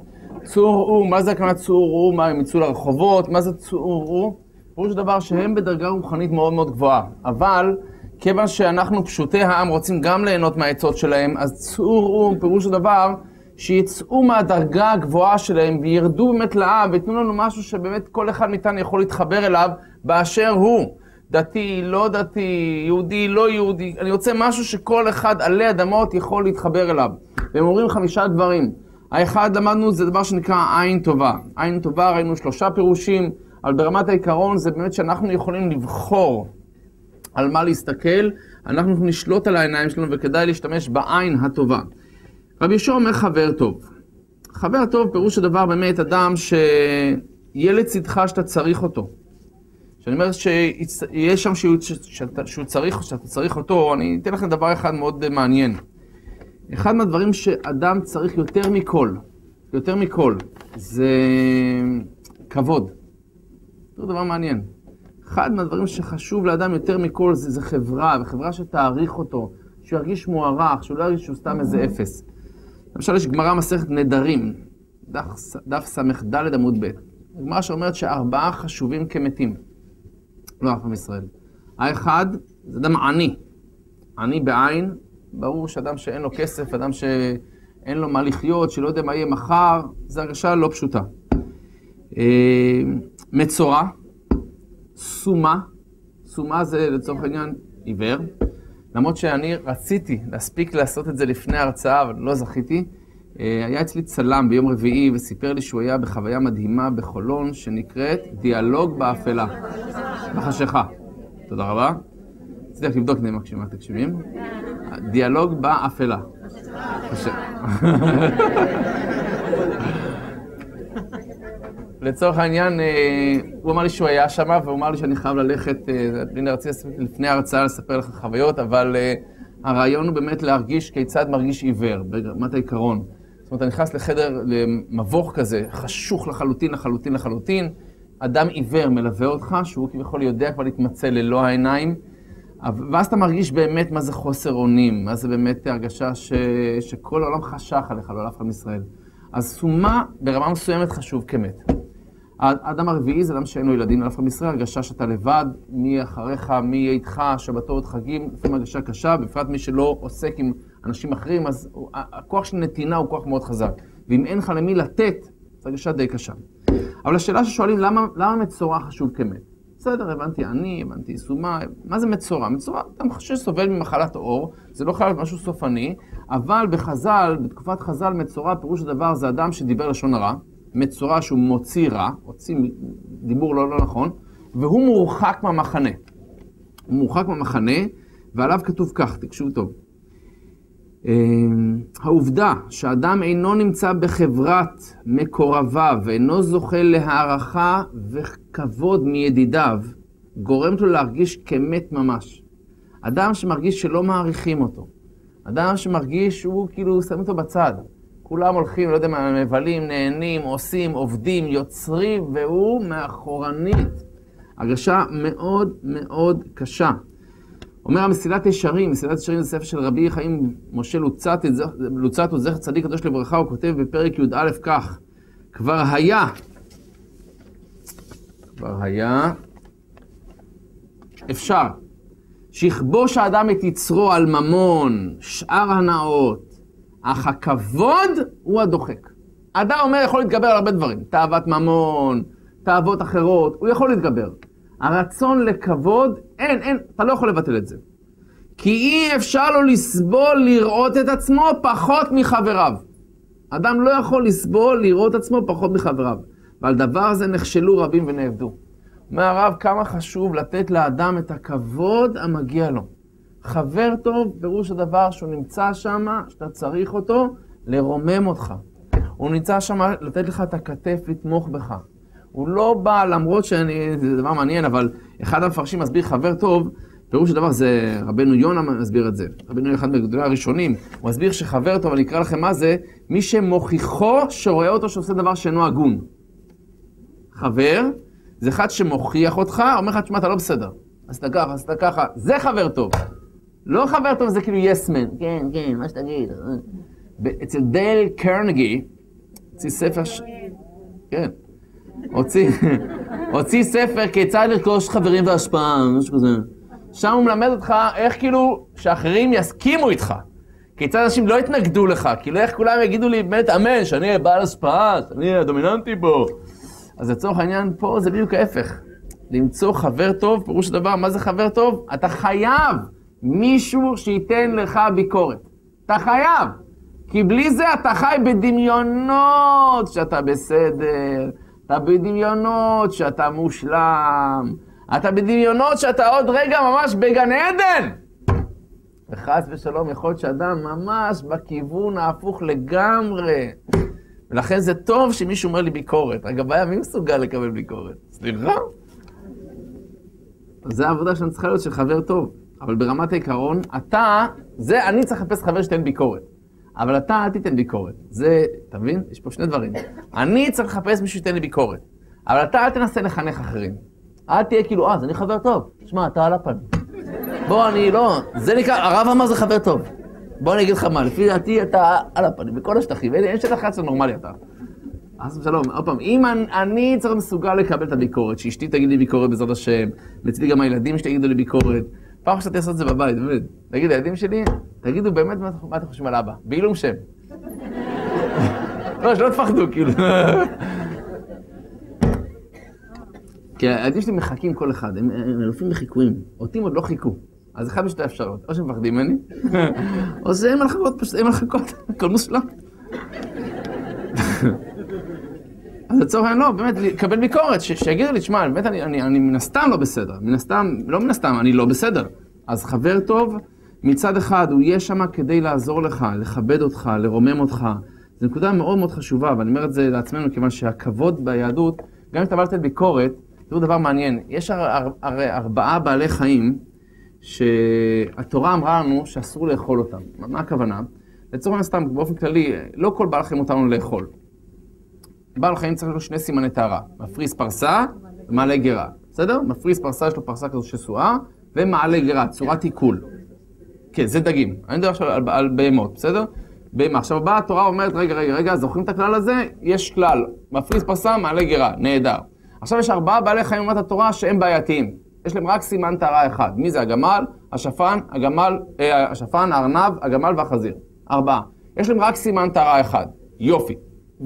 צאו, מה זה הכוונה צאו, מה הם יצאו לרחובות, מה זה צאו? פירוש דבר שהם בדרגה רוחנית מאוד מאוד גבוהה. אבל כיוון שאנחנו פשוטי העם רוצים גם ליהנות מהעצות שלהם, אז צאו, פירוש דבר שיצאו מהדרגה הגבוהה שלהם וירדו באמת לעם ויתנו לנו משהו שבאמת כל אחד מאיתנו יכול להתחבר אליו באשר הוא. דתי, לא דתי, יהודי, לא יהודי. אני רוצה משהו שכל אחד עלי אדמות יכול להתחבר אליו. והם אומרים 5 דברים. האחד למדנו זה דבר שנקרא עין טובה. עין טובה ראינו 3 פירושים, אבל ברמת העיקרון זה באמת שאנחנו יכולים לבחור על מה להסתכל, אנחנו נשלוט על העיניים שלנו וכדאי להשתמש בעין הטובה. רבי יהושע אומר חבר טוב. חבר טוב פירוש הדבר באמת אדם שיהיה לצדך שאתה צריך אותו. שאני אומר שיש שם שאתה צריך אותו, אני אתן לכם דבר אחד מאוד מעניין. אחד מהדברים שאדם צריך יותר מכל, זה כבוד. זה דבר מעניין. אחד מהדברים שחשוב לאדם יותר מכל זה חברה, וחברה שתעריך אותו, שהוא ירגיש מוערך, שהוא לא ירגיש שהוא סתם איזה אפס. למשל יש גמרא מסכת נדרים, דף ס"ד עמוד ב'. גמרא שאומרת ש4 חשובים כמתים. לא אף עם ישראל. האחד זה אדם עני. עני בעין, ברור שאדם שאין לו כסף, אדם שאין לו מה לחיות, שלא יודע מה יהיה מחר, זו הרגשה לא פשוטה. מצורע, סומה זה לצורך העניין עיוור, למרות שאני רציתי להספיק לעשות את זה לפני ההרצאה, אבל לא זכיתי. היה אצלי צלם ביום רביעי וסיפר לי שהוא היה בחוויה מדהימה בחולון שנקראת דיאלוג באפלה, בחשיכה. תודה רבה. צריך לבדוק נעמה כשמה תקשיבים. דיאלוג באפלה. לצורך העניין, הוא אמר לי שהוא היה שם, והוא אמר לי שאני חייב ללכת, לפני ההרצאה לספר לך חוויות, אבל הרעיון הוא באמת להרגיש כיצד מרגיש עיוור, ברמת העיקרון. זאת אומרת, אתה נכנס לחדר, למבוך כזה, חשוך לחלוטין, אדם עיוור מלווה אותך, שהוא כביכול יודע כבר להתמצא ללא העיניים, ואז אתה מרגיש באמת מה זה חוסר אונים, מה זה באמת הרגשה שכל העולם חשך עליך, לא על אף אחד מישראל. אז סומה ברמה מסוימת חשוב כמת. האדם הרביעי זה אדם שאין לו ילדים, על אף אחד מישראל, הרגשה שאתה לבד, מי אחריך, מי יהיה איתך, שבתות חגים, לפעמים הרגשה קשה, בפרט מי שלא עוסק עם אנשים אחרים, אז הכוח של נתינה הוא כוח מאוד חזק. ואם אין לך למי לתת, זו הרגשה די קשה. אבל השאלה ששואלים, למה מצורע חשוב כמת? בסדר, הבנתי סומה, מה זה מצורע? מצורע, אדם שסובל ממחלת עור, זה לא חייב להיות משהו סופני, אבל בתקופת חז"ל, מצורע, פירוש הדבר, זה אדם שדיבר לשון הרע, מצורע שהוא מוציא רע, הוציא דיבור לא נכון, והוא מורחק מהמחנה. הוא מורחק מהמחנה, ועליו כתוב כך, תקשו טוב. העובדה שאדם אינו נמצא בחברת מקורביו ואינו זוכה להערכה וכבוד מידידיו, גורמת לו להרגיש כמת ממש. אדם שמרגיש שלא מעריכים אותו. אדם שמרגיש שהוא כאילו שם אותו בצד. כולם הולכים, לא יודע מה, מבלים, נהנים, עושים, עובדים, יוצרים, והוא מאחורנית. הרגשה מאוד מאוד קשה. אומר המסילת ישרים, מסילת ישרים זה ספר של רבי חיים משה לוצאטו, זכר צדיק קדוש לברכה, הוא כותב בפרק י"א כך, כבר היה אפשר שיכבוש האדם את יצרו על ממון, שאר הנאות, אך הכבוד הוא הדוחק. האדם אומר יכול להתגבר על הרבה דברים, תאוות ממון, תאוות אחרות, הוא יכול להתגבר. הרצון לכבוד, אין, אתה לא יכול לבטל את זה. כי אי אפשר לו לסבול לראות את עצמו פחות מחבריו. אדם לא יכול לסבול לראות את עצמו פחות מחבריו. ועל דבר הזה נכשלו רבים ונעבדו. אומר הרב, כמה חשוב לתת לאדם את הכבוד המגיע לו. חבר טוב, פירוש הדבר שהוא נמצא שם, שאתה צריך אותו, לרומם אותך. הוא נמצא שם לתת לך את הכתף, לתמוך בך. הוא לא בא, למרות זה דבר מעניין, אבל אחד המפרשים מסביר חבר טוב, פירוש הדבר זה, רבנו יונה מסביר את זה. רבנו יונה אחד מגדולי הראשונים, הוא מסביר שחבר טוב, אני אקרא לכם מה זה, מי שמוכיחו שרואה אותו שעושה דבר שאינו הגון. חבר, זה אחד שמוכיח אותך, אומר לך, תשמע, אתה לא בסדר. אז אתה ככה, זה חבר טוב. לא חבר טוב, זה כאילו yes man. כן, כן, מה שתגיד. אצל דייל קרנגי, הוציא ספר כן. הוציא ספר כיצד לרכוש חברים והשפעה, משהו כזה. שם הוא מלמד אותך איך כאילו שאחרים יסכימו איתך. כיצד אנשים לא יתנגדו לך, כאילו איך כולם יגידו לי באמת אמן, שאני בעל השפעה, שאני הדומיננטי בו. אז לצורך העניין פה זה בדיוק ההפך. למצוא חבר טוב, פירוש הדבר, מה זה חבר טוב? אתה חייב מישהו שייתן לך ביקורת. אתה חייב. כי בלי זה אתה חי בדמיונות שאתה בסדר, אתה בדמיונות שאתה מושלם, אתה בדמיונות שאתה עוד רגע ממש בגן עדן. וחס ושלום יכול להיות שאדם ממש בכיוון ההפוך לגמרי. ולכן זה טוב שמישהו אומר לי ביקורת. רגע, בעיה, מי מסוגל לקבל ביקורת? סליחה? זה העבודה שאני צריכה להיות של חבר טוב. אבל ברמת העיקרון, אני צריך לחפש חבר שתן ביקורת. אבל אתה אל תיתן ביקורת. זה, אתה מבין? יש פה שני דברים. אני צריך לחפש מישהו שתן לי ביקורת. אבל אתה אל תנסה לחנך אחרים. אל תהיה כאילו, אז אני חבר טוב. שמע, אתה על הפנים. בוא, אני לא... זה נקרא, הרב אמר זה חבר טוב. בוא אני אגיד לך מה, לפי דעתי אתה על הפנים, בכל השטחים. אין שלך אחד נורמלי אתה. אז שלום, עוד פעם, אם אני צריך מסוגל לקבל את הביקורת, שאשתי תגיד לי ביקורת בעזרת השם, מצדי גם הילדים שתגידו לי ביקורת, פעם שאתה תעשה את זה בבית, באמת. תגיד, הילדים שלי, תגידו באמת מה אתם חושבים על אבא, בעילום שם. לא, שלא תפחדו, כאילו. כי הילדים שלי מחכים כל אחד, הם אלופים בחיקויים. אותי עוד לא חיכו. אז אחד משתי אפשרות, או שהם מפחדים ממני, או שהם מלחקות, הכל מושלם. אז לצורך העניין לא, באמת, לקבל ביקורת, שיגידו לי, תשמע, באמת אני מן הסתם לא בסדר, לא מן הסתם, אני לא בסדר. אז חבר טוב, מצד אחד, הוא יהיה שם כדי לעזור לך, לכבד אותך, לרומם אותך. זו נקודה מאוד מאוד חשובה, ואני אומר את זה לעצמנו, כיוון שהכבוד ביהדות, גם אם אתה בא לתת ביקורת, זה דבר מעניין. יש הרי 4 בעלי חיים, שהתורה אמרה לנו שאסור לאכול אותם. מה הכוונה? לצורך מן הסתם, באופן כללי, לא כל בעל חיים אותנו לאכול. בעל חיים צריך לו 2 סימני טהרה, מפריס פרסה ומעלה גרה, בסדר? מפריס פרסה, יש לו פרסה כזו שסועה, ומעלה גרה, צורת עיכול. כן, זה דגים. אני מדבר עכשיו על בהמות, בסדר? בהמה. עכשיו באה התורה אומרת, רגע, זוכרים את הכלל הזה? יש כלל, מפריס פרסה, מעלה גרה, נהדר. עכשיו יש 4 בעלי חיים אומרת התורה שהם בעייתיים. יש להם רק סימן טהרה אחד. מי זה? הגמל, השפן, הארנב, הגמל והחזיר. 4. יש להם רק סימן טהרה אחד. יופי.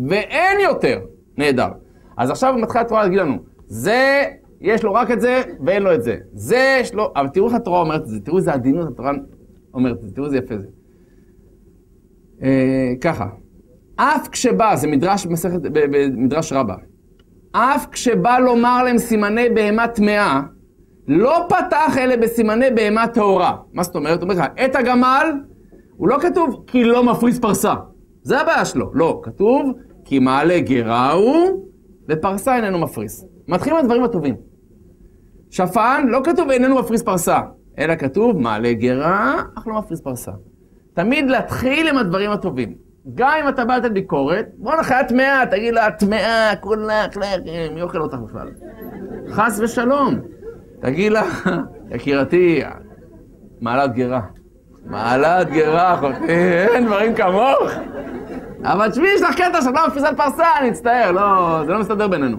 ואין יותר. נהדר. אז עכשיו מתחילה התורה להגיד לנו, זה, יש לו רק את זה, ואין לו את זה. זה יש לו, אבל תראו איך התורה אומרת את זה, תראו איזה עדינות התורה אומרת את זה, תראו איזה יפה זה. ככה, אף כשבא, זה במדרש רבה, אף כשבא לומר להם סימני בהמה טמאה, לא פתח אלה בסימני בהמה טהורה. מה זאת אומרת? הוא אומר לך, את הגמל, הוא לא כתוב כי לא מפריס פרסה. זה הבעיה שלו. לא, כתוב כי מעלה גרה הוא, ופרסה איננו מפריס. מתחילים מהדברים הטובים. שפן, לא כתוב איננו מפריס פרסה, אלא כתוב מעלה גרה, אך לא מפריס פרסה. תמיד להתחיל עם הדברים הטובים. גם אם אתה בא לתת ביקורת, בוא נחיה טמאה, תגיד לה, טמאה, כולך, מי אוכל אותך בכלל? חס ושלום. תגיד לה, יקירתי, מעלת גרה. מעלת גרה, אחותי, אין דברים כמוך. אבל תשמעי, יש לך קטע שאתה מפריס על פרסה, אני אצטער, לא, זה לא מסתדר בינינו.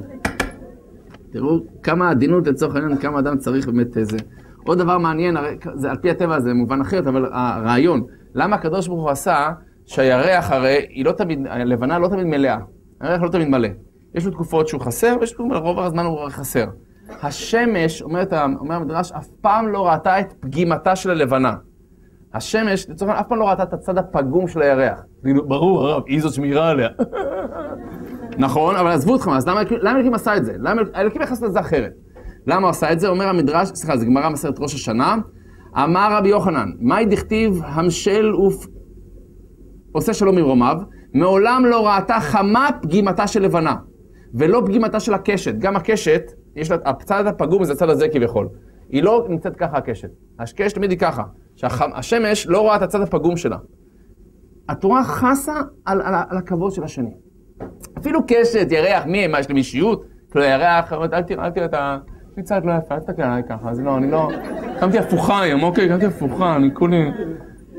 תראו כמה עדינות לצורך העניין, כמה אדם צריך באמת איזה. עוד דבר מעניין, זה, על פי הטבע זה מובן אחרת, אבל הרעיון, למה הקדוש ברוך הוא עשה שהירח הרי, היא לא תמיד, הלבנה לא תמיד מלאה, הירח לא תמיד מלא. יש לו תקופות שהוא חסר, ויש לו רוב הזמן הוא חסר. השמש, אומר המדרש, אף פעם לא ראתה את פגימתה של הלבנה. השמש, לצורך העניין, אף פעם לא ראתה את הצד הפגום של הירח. ברור, הרב, היא זאת שמירה עליה. נכון, אבל עזבו אתכם, אז למה אלוקים עשה את זה? למה אלוקים יחס לזה אחרת? למה הוא עשה את זה? אומר המדרש, סליחה, זה גמרא מסכת ראש השנה, אמר רבי יוחנן, מהי דכתיב המשל עושה שלום ממרומיו, מעולם לא ראתה חמה פגימתה של לבנה, ולא פגימתה של הקשת. גם הקשת, יש לה, הצד הפגום זה הצד הזה כביכול. היא לא נמצאת ככה הקשת. הקשת תמיד היא ככה, שהשמש לא רואה את הצד הפגום שלה. התורה חסה על הכבוד של השני. אפילו קשת, ירח, מה, יש לי אישיות? כאילו, ירח, אל תראה אתה... אני קצת לא יפה, אל תסתכל עליי ככה, אז לא, אני לא... קמתי הפוכה היום, אוקיי, קמתי הפוכה, אני כולי...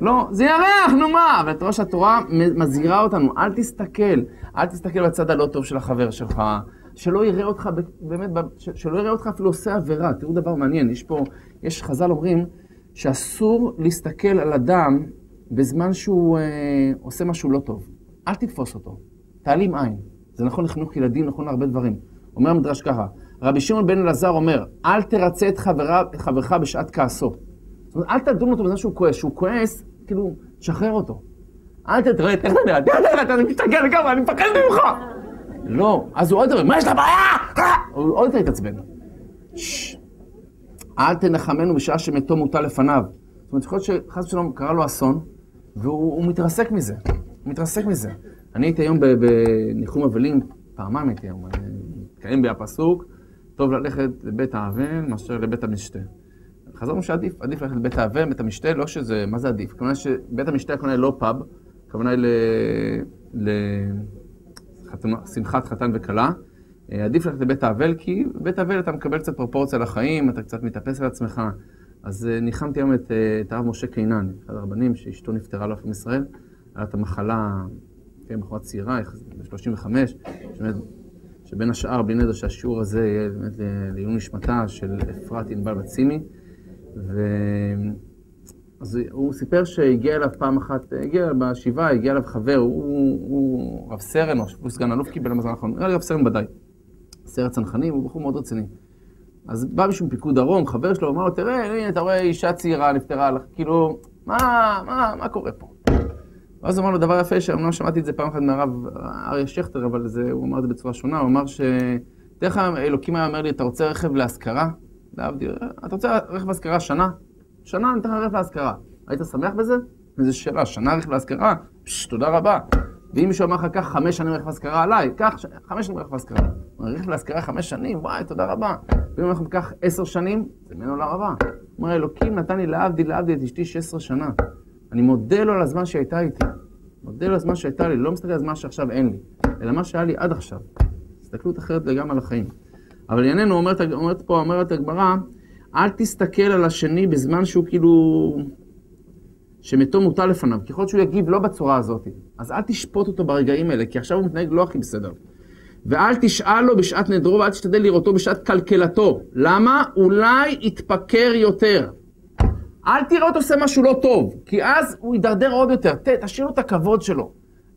לא, זה ירח, נו מה? והתורה שהתורה מזהירה אותנו, אל תסתכל בצד הלא טוב של החבר שלך, שלא יראה אותך, באמת, שלא יראה אותך אפילו עושה עבירה. תראו דבר מעניין, יש חז"ל אומרים שאסור להסתכל על אדם בזמן שהוא עושה משהו לא טוב. אל תתפוס אותו, תעלים עין. זה נכון לחינוך ילדים, נכון להרבה דברים. אומר המדרש ככה, רבי שמעון בן אלעזר אומר, אל תרצה את חברך בשעת כעסו. זאת אומרת, אל תדון אותו בזמן שהוא כועס. שהוא כועס, כאילו, שחרר אותו. אל תראה, איך אתה נראה? אתה מסתכל לגמרי, אני מפחד ממך. לא, אז הוא עוד דבר, מה יש לה בעיה? הוא עוד יותר התעצבן. אל תנחמנו בשעה שמתו מוטל לפניו. זאת אומרת, יכול להיות שחס ושלום קרה לו אסון, והוא מתרסק מזה. הוא מתרסק מזה. אני הייתי היום בניחום אבלים, פעמיים הייתי היום, מתקיים בפסוק, טוב ללכת לבית האבל מאשר לבית המשתה. חזרנו שעדיף ללכת לבית האבל, בית המשתה, לא שזה, מה זה עדיף? כמובן שבית המשתה הכוונה היא לא פאב, הכוונה היא לשמחת חתן וכלה. עדיף ללכת לבית האבל, כי בבית האבל אתה מקבל קצת פרופורציה לחיים, אתה קצת מתאפס על עצמך. אז ניחמתי היום את הרב משה קינן, אחד הרבנים שאשתו נפטרה לו מישראל, היה את המחלה, מחלה צעירה, ב-35, שבין השאר, בלי נדר שהשיעור הזה יהיה באמת לעילוי נשמתה של אפרת ענבל בצימי. אז הוא סיפר שהגיע אליו פעם אחת, בשבעה, הגיע אליו חבר, הוא רב סרן, או סגן אלוף קיבל למזל האחרון, נראה לי רב סרן בדי. סרן צנחנים, הוא בחור מאוד רציני. אז בא מישהו מפיקוד דרום, חבר שלו, אמר לו, תראה, הנה, אתה רואה אישה צעירה, נפטרה לך, כאילו, מה קורה פה? ואז הוא אמר לו דבר יפה, שאומנם שמעתי את זה פעם אחת מהרב אריה שכטר, אבל הוא אמר את זה בצורה שונה, הוא אמר תכף אלוקים היה אומר לי, אתה רוצה רכב להשכרה? אתה רוצה רכב להשכרה שנה? שנה אני אתן לך רכב להשכרה. היית שמח בזה? וזו שאלה, שנה רכב להשכרה? תודה רבה. ואם מישהו אמר לך, קח 5 שנים רכב להשכרה עליי, קח 5 שנים רכב להשכרה. רכב להשכרה 5 שנים, וואי, תודה רבה. ואם אנחנו ניקח 10 שנים, זה ממנו לא רבה. הוא אומר, אלוקים נתן לי להבדיל את אשתי 16 שנה. אני מודה לו על הזמן שהייתה איתי. מודה לו על הזמן שהייתה לי, לא מסתכל על הזמן שעכשיו אין לי, אלא מה שהיה לי עד עכשיו. הסתכלות אחרת לגמרי על החיים. אבל ענייננו, אומרת הגמרא, אל תסתכל על השני בזמן שהוא כאילו, שמתו מוטל לפניו. ככל שהוא יגיב לא בצורה הזאת, אז אל תשפוט אותו ברגעים האלה, כי עכשיו הוא מתנהג לא הכי בסדר. ואל תשאל לו בשעת נדרו, ואל תשתדל לראותו בשעת כלכלתו. למה? אולי יתפקר יותר. אל תראה אותו עושה משהו לא טוב, כי אז הוא יידרדר עוד יותר. תשאיר לו את הכבוד שלו.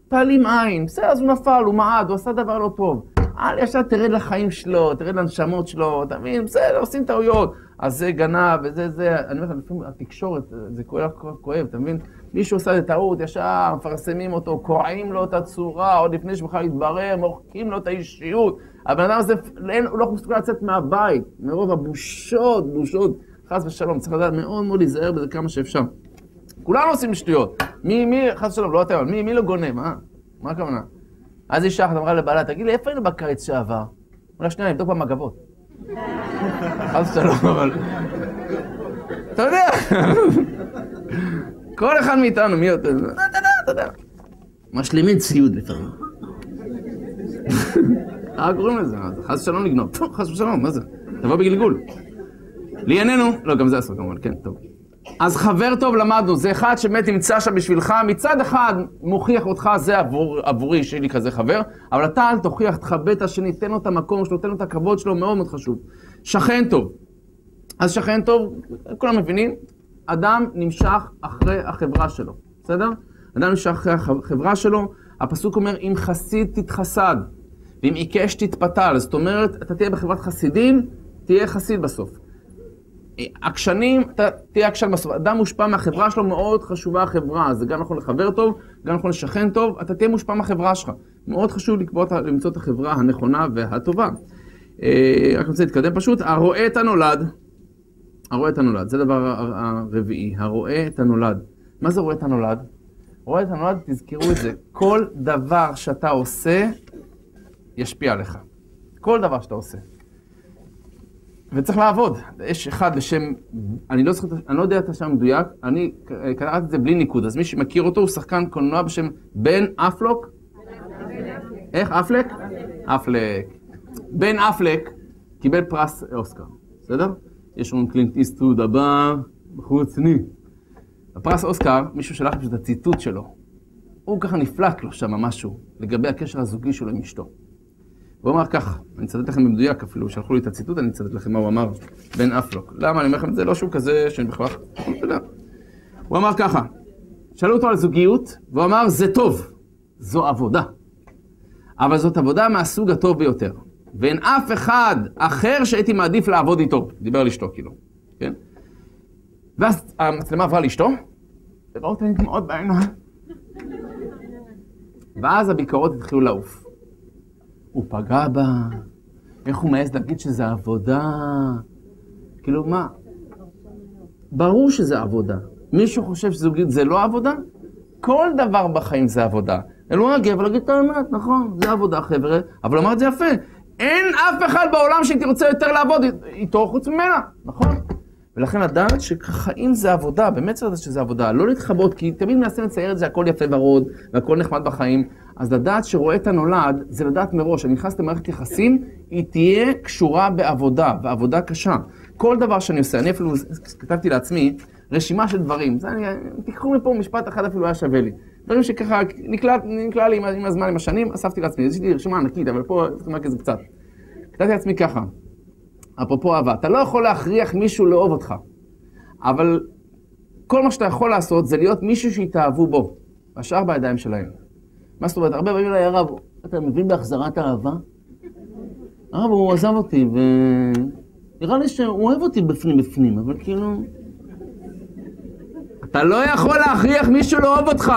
תעלים עין, בסדר, אז הוא נפל, הוא מעד, הוא עשה דבר לא טוב. אל ישר תרד לחיים שלו, תרד לנשמות שלו, אתה מבין? בסדר, עושים טעויות. אז זה גנב, וזה, אני אומר לך, לפעמים התקשורת, זה כואב, אתה מבין? מישהו עושה את טעות, ישר מפרסמים אותו, קורעים לו את הצורה, עוד לפני שבכלל יתברר, מוחקים לו את האישיות. הבן אדם הזה, הוא לא מסוגל לצאת מהבית, מרוב הבושות. חס ושלום, צריך לדעת מאוד מאוד להיזהר בזה כמה שאפשר. כולנו עושים שטויות. מי, חס ושלום, לא אתה, מי לא גונב, מה הכוונה? אז אישה אחת אמרה לבעלה, תגיד לי, איפה היינו בקיץ שעבר? אמרה, שנייה, נבדוק במגבות. חס ושלום, אבל... אתה יודע, כל אחד מאיתנו, מי יותר? אתה יודע. משלימים ציוד לפעמים. קוראים לזה, חס ושלום לגנוב. חס ושלום, מה זה? תבוא בגלגול. לענייננו, לא, גם זה אסור כמובן, כן, טוב. אז חבר טוב למדנו, זה אחד שבאמת נמצא שם בשבילך, מצד אחד מוכיח אותך, זה עבורי שלי כזה חבר, אבל אתה אל תוכיח, תכבד את השני, תן לו את המקום שלו, תן לו את הכבוד שלו, מאוד מאוד חשוב. שכן טוב. אז שכן טוב, כולם מבינים, אדם נמשך אחרי החברה שלו, בסדר? אדם נמשך אחרי החברה שלו, הפסוק אומר, אם חסיד תתחסד, ואם עיקש תתפתל, זאת אומרת, אתה תהיה בחברת חסידים, תהיה חסיד בסוף. עקשנים, אתה תהיה עקשן בסוף. אדם מושפע מהחברה שלו, מאוד חשובה החברה. זה גם נכון לחבר טוב, גם נכון לשכן טוב, אתה תהיה מושפע מהחברה שלך. מאוד חשוב למצוא את החברה הנכונה והטובה. רק רוצה להתקדם פשוט. הרואה את הנולד. הרואה את הנולד, זה דבר הרביעי. הרואה את הנולד. מה זה רואה את הנולד? רואה את הנולד, תזכרו את זה. כל דבר שאתה עושה, ישפיע עליך. כל דבר שאתה עושה. וצריך לעבוד. יש אחד בשם, אני לא יודע את השם מדויק, אני קראתי את זה בלי ניקוד, אז מי שמכיר אותו הוא שחקן קולנוע בשם בן אפלוק. איך? אפלק? אפלק. בן אפלק קיבל פרס אוסקר, בסדר? יש לנו קלינט איסטווד הבא, בחור רציני. הפרס אוסקר, מישהו שלח פשוט את הציטוט שלו. הוא ככה נפלק לו שם משהו לגבי הקשר הזוגי שלו עם אשתו. הוא אמר ככה, אני אצטט לכם במדויק אפילו, שלחו לי את הציטוט, אני אצטט לכם מה הוא אמר, בן אפלוק. למה? אני אומר לכם את זה, לא שהוא כזה שאני בכלל... הוא אמר ככה, שאלו אותו על זוגיות, והוא אמר, זה טוב, זו עבודה. אבל זאת עבודה מהסוג הטוב ביותר. ואין אף אחד אחר שהייתי מעדיף לעבוד איתו. דיבר על אשתו כאילו, כן? ואז המצלמה עברה לאשתו, וראו אותה מאוד בעיניים. ואז הביקורות התחילו לעוף. הוא פגע בה, איך הוא מעז להגיד שזה עבודה? כאילו מה? ברור שזה עבודה. מישהו חושב שזוגיות זה לא עבודה? כל דבר בחיים זה עבודה. אלו נגיע ולהגיד את האמת, נכון, זה עבודה חבר'ה, אבל אמר את זה יפה. אין אף אחד בעולם שהייתי רוצה יותר לעבוד איתו חוץ ממנה, נכון? ולכן לדעת שחיים זה עבודה, באמת צריך לדעת שזה עבודה, לא להתחבות, כי תמיד מנסים לצייר את זה, הכל יפה ורוד, והכל נחמד בחיים, אז לדעת שרואה את הנולד, זה לדעת מראש, אני נכנס למערכת יחסים, היא תהיה קשורה בעבודה, ועבודה קשה. כל דבר שאני עושה, אני אפילו כתבתי לעצמי, רשימה של דברים, תיקחו מפה משפט אחד אפילו היה שווה לי. דברים שככה נקלע לי עם הזמן, עם השנים, אספתי לעצמי, יש לי רשימה ענקית, אבל פה צריך לומר כזה קצת. כתבתי לעצמי ככה, אפרופו אהבה, אתה לא יכול להכריח מישהו לאהוב אותך, אבל כל מה שאתה יכול לעשות זה להיות מישהו שיתאהבו בו, השאר בידיים שלהם. מה זאת אומרת? הרבה פעמים אליי הרב, אתה מבין בהחזרת האהבה? הרב, הוא עזב אותי, ונראה לי שהוא אוהב אותי בפנים, אבל כאילו... אתה לא יכול להכריח מישהו לאהוב אותך.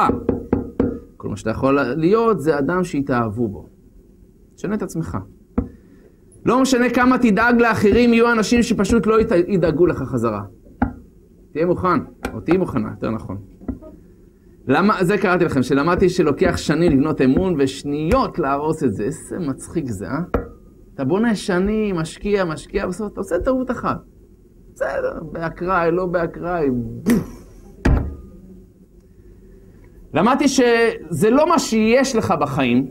כל מה שאתה יכול להיות זה אדם שיתאהבו בו. תשנה את עצמך. לא משנה כמה תדאג לאחרים, יהיו אנשים שפשוט לא ידאגו לך חזרה. תהיה מוכן, או תהיה מוכנה, יותר נכון. זה קראתי לכם, שלמדתי שלוקח שנים לבנות אמון ושניות להרוס את זה. איזה מצחיק זה, אה? אתה בונה שנים, משקיע, בסוף אתה עושה טעות אחת. בסדר, באקראי, לא באקראי, בוף. למדתי שזה לא מה שיש לך בחיים,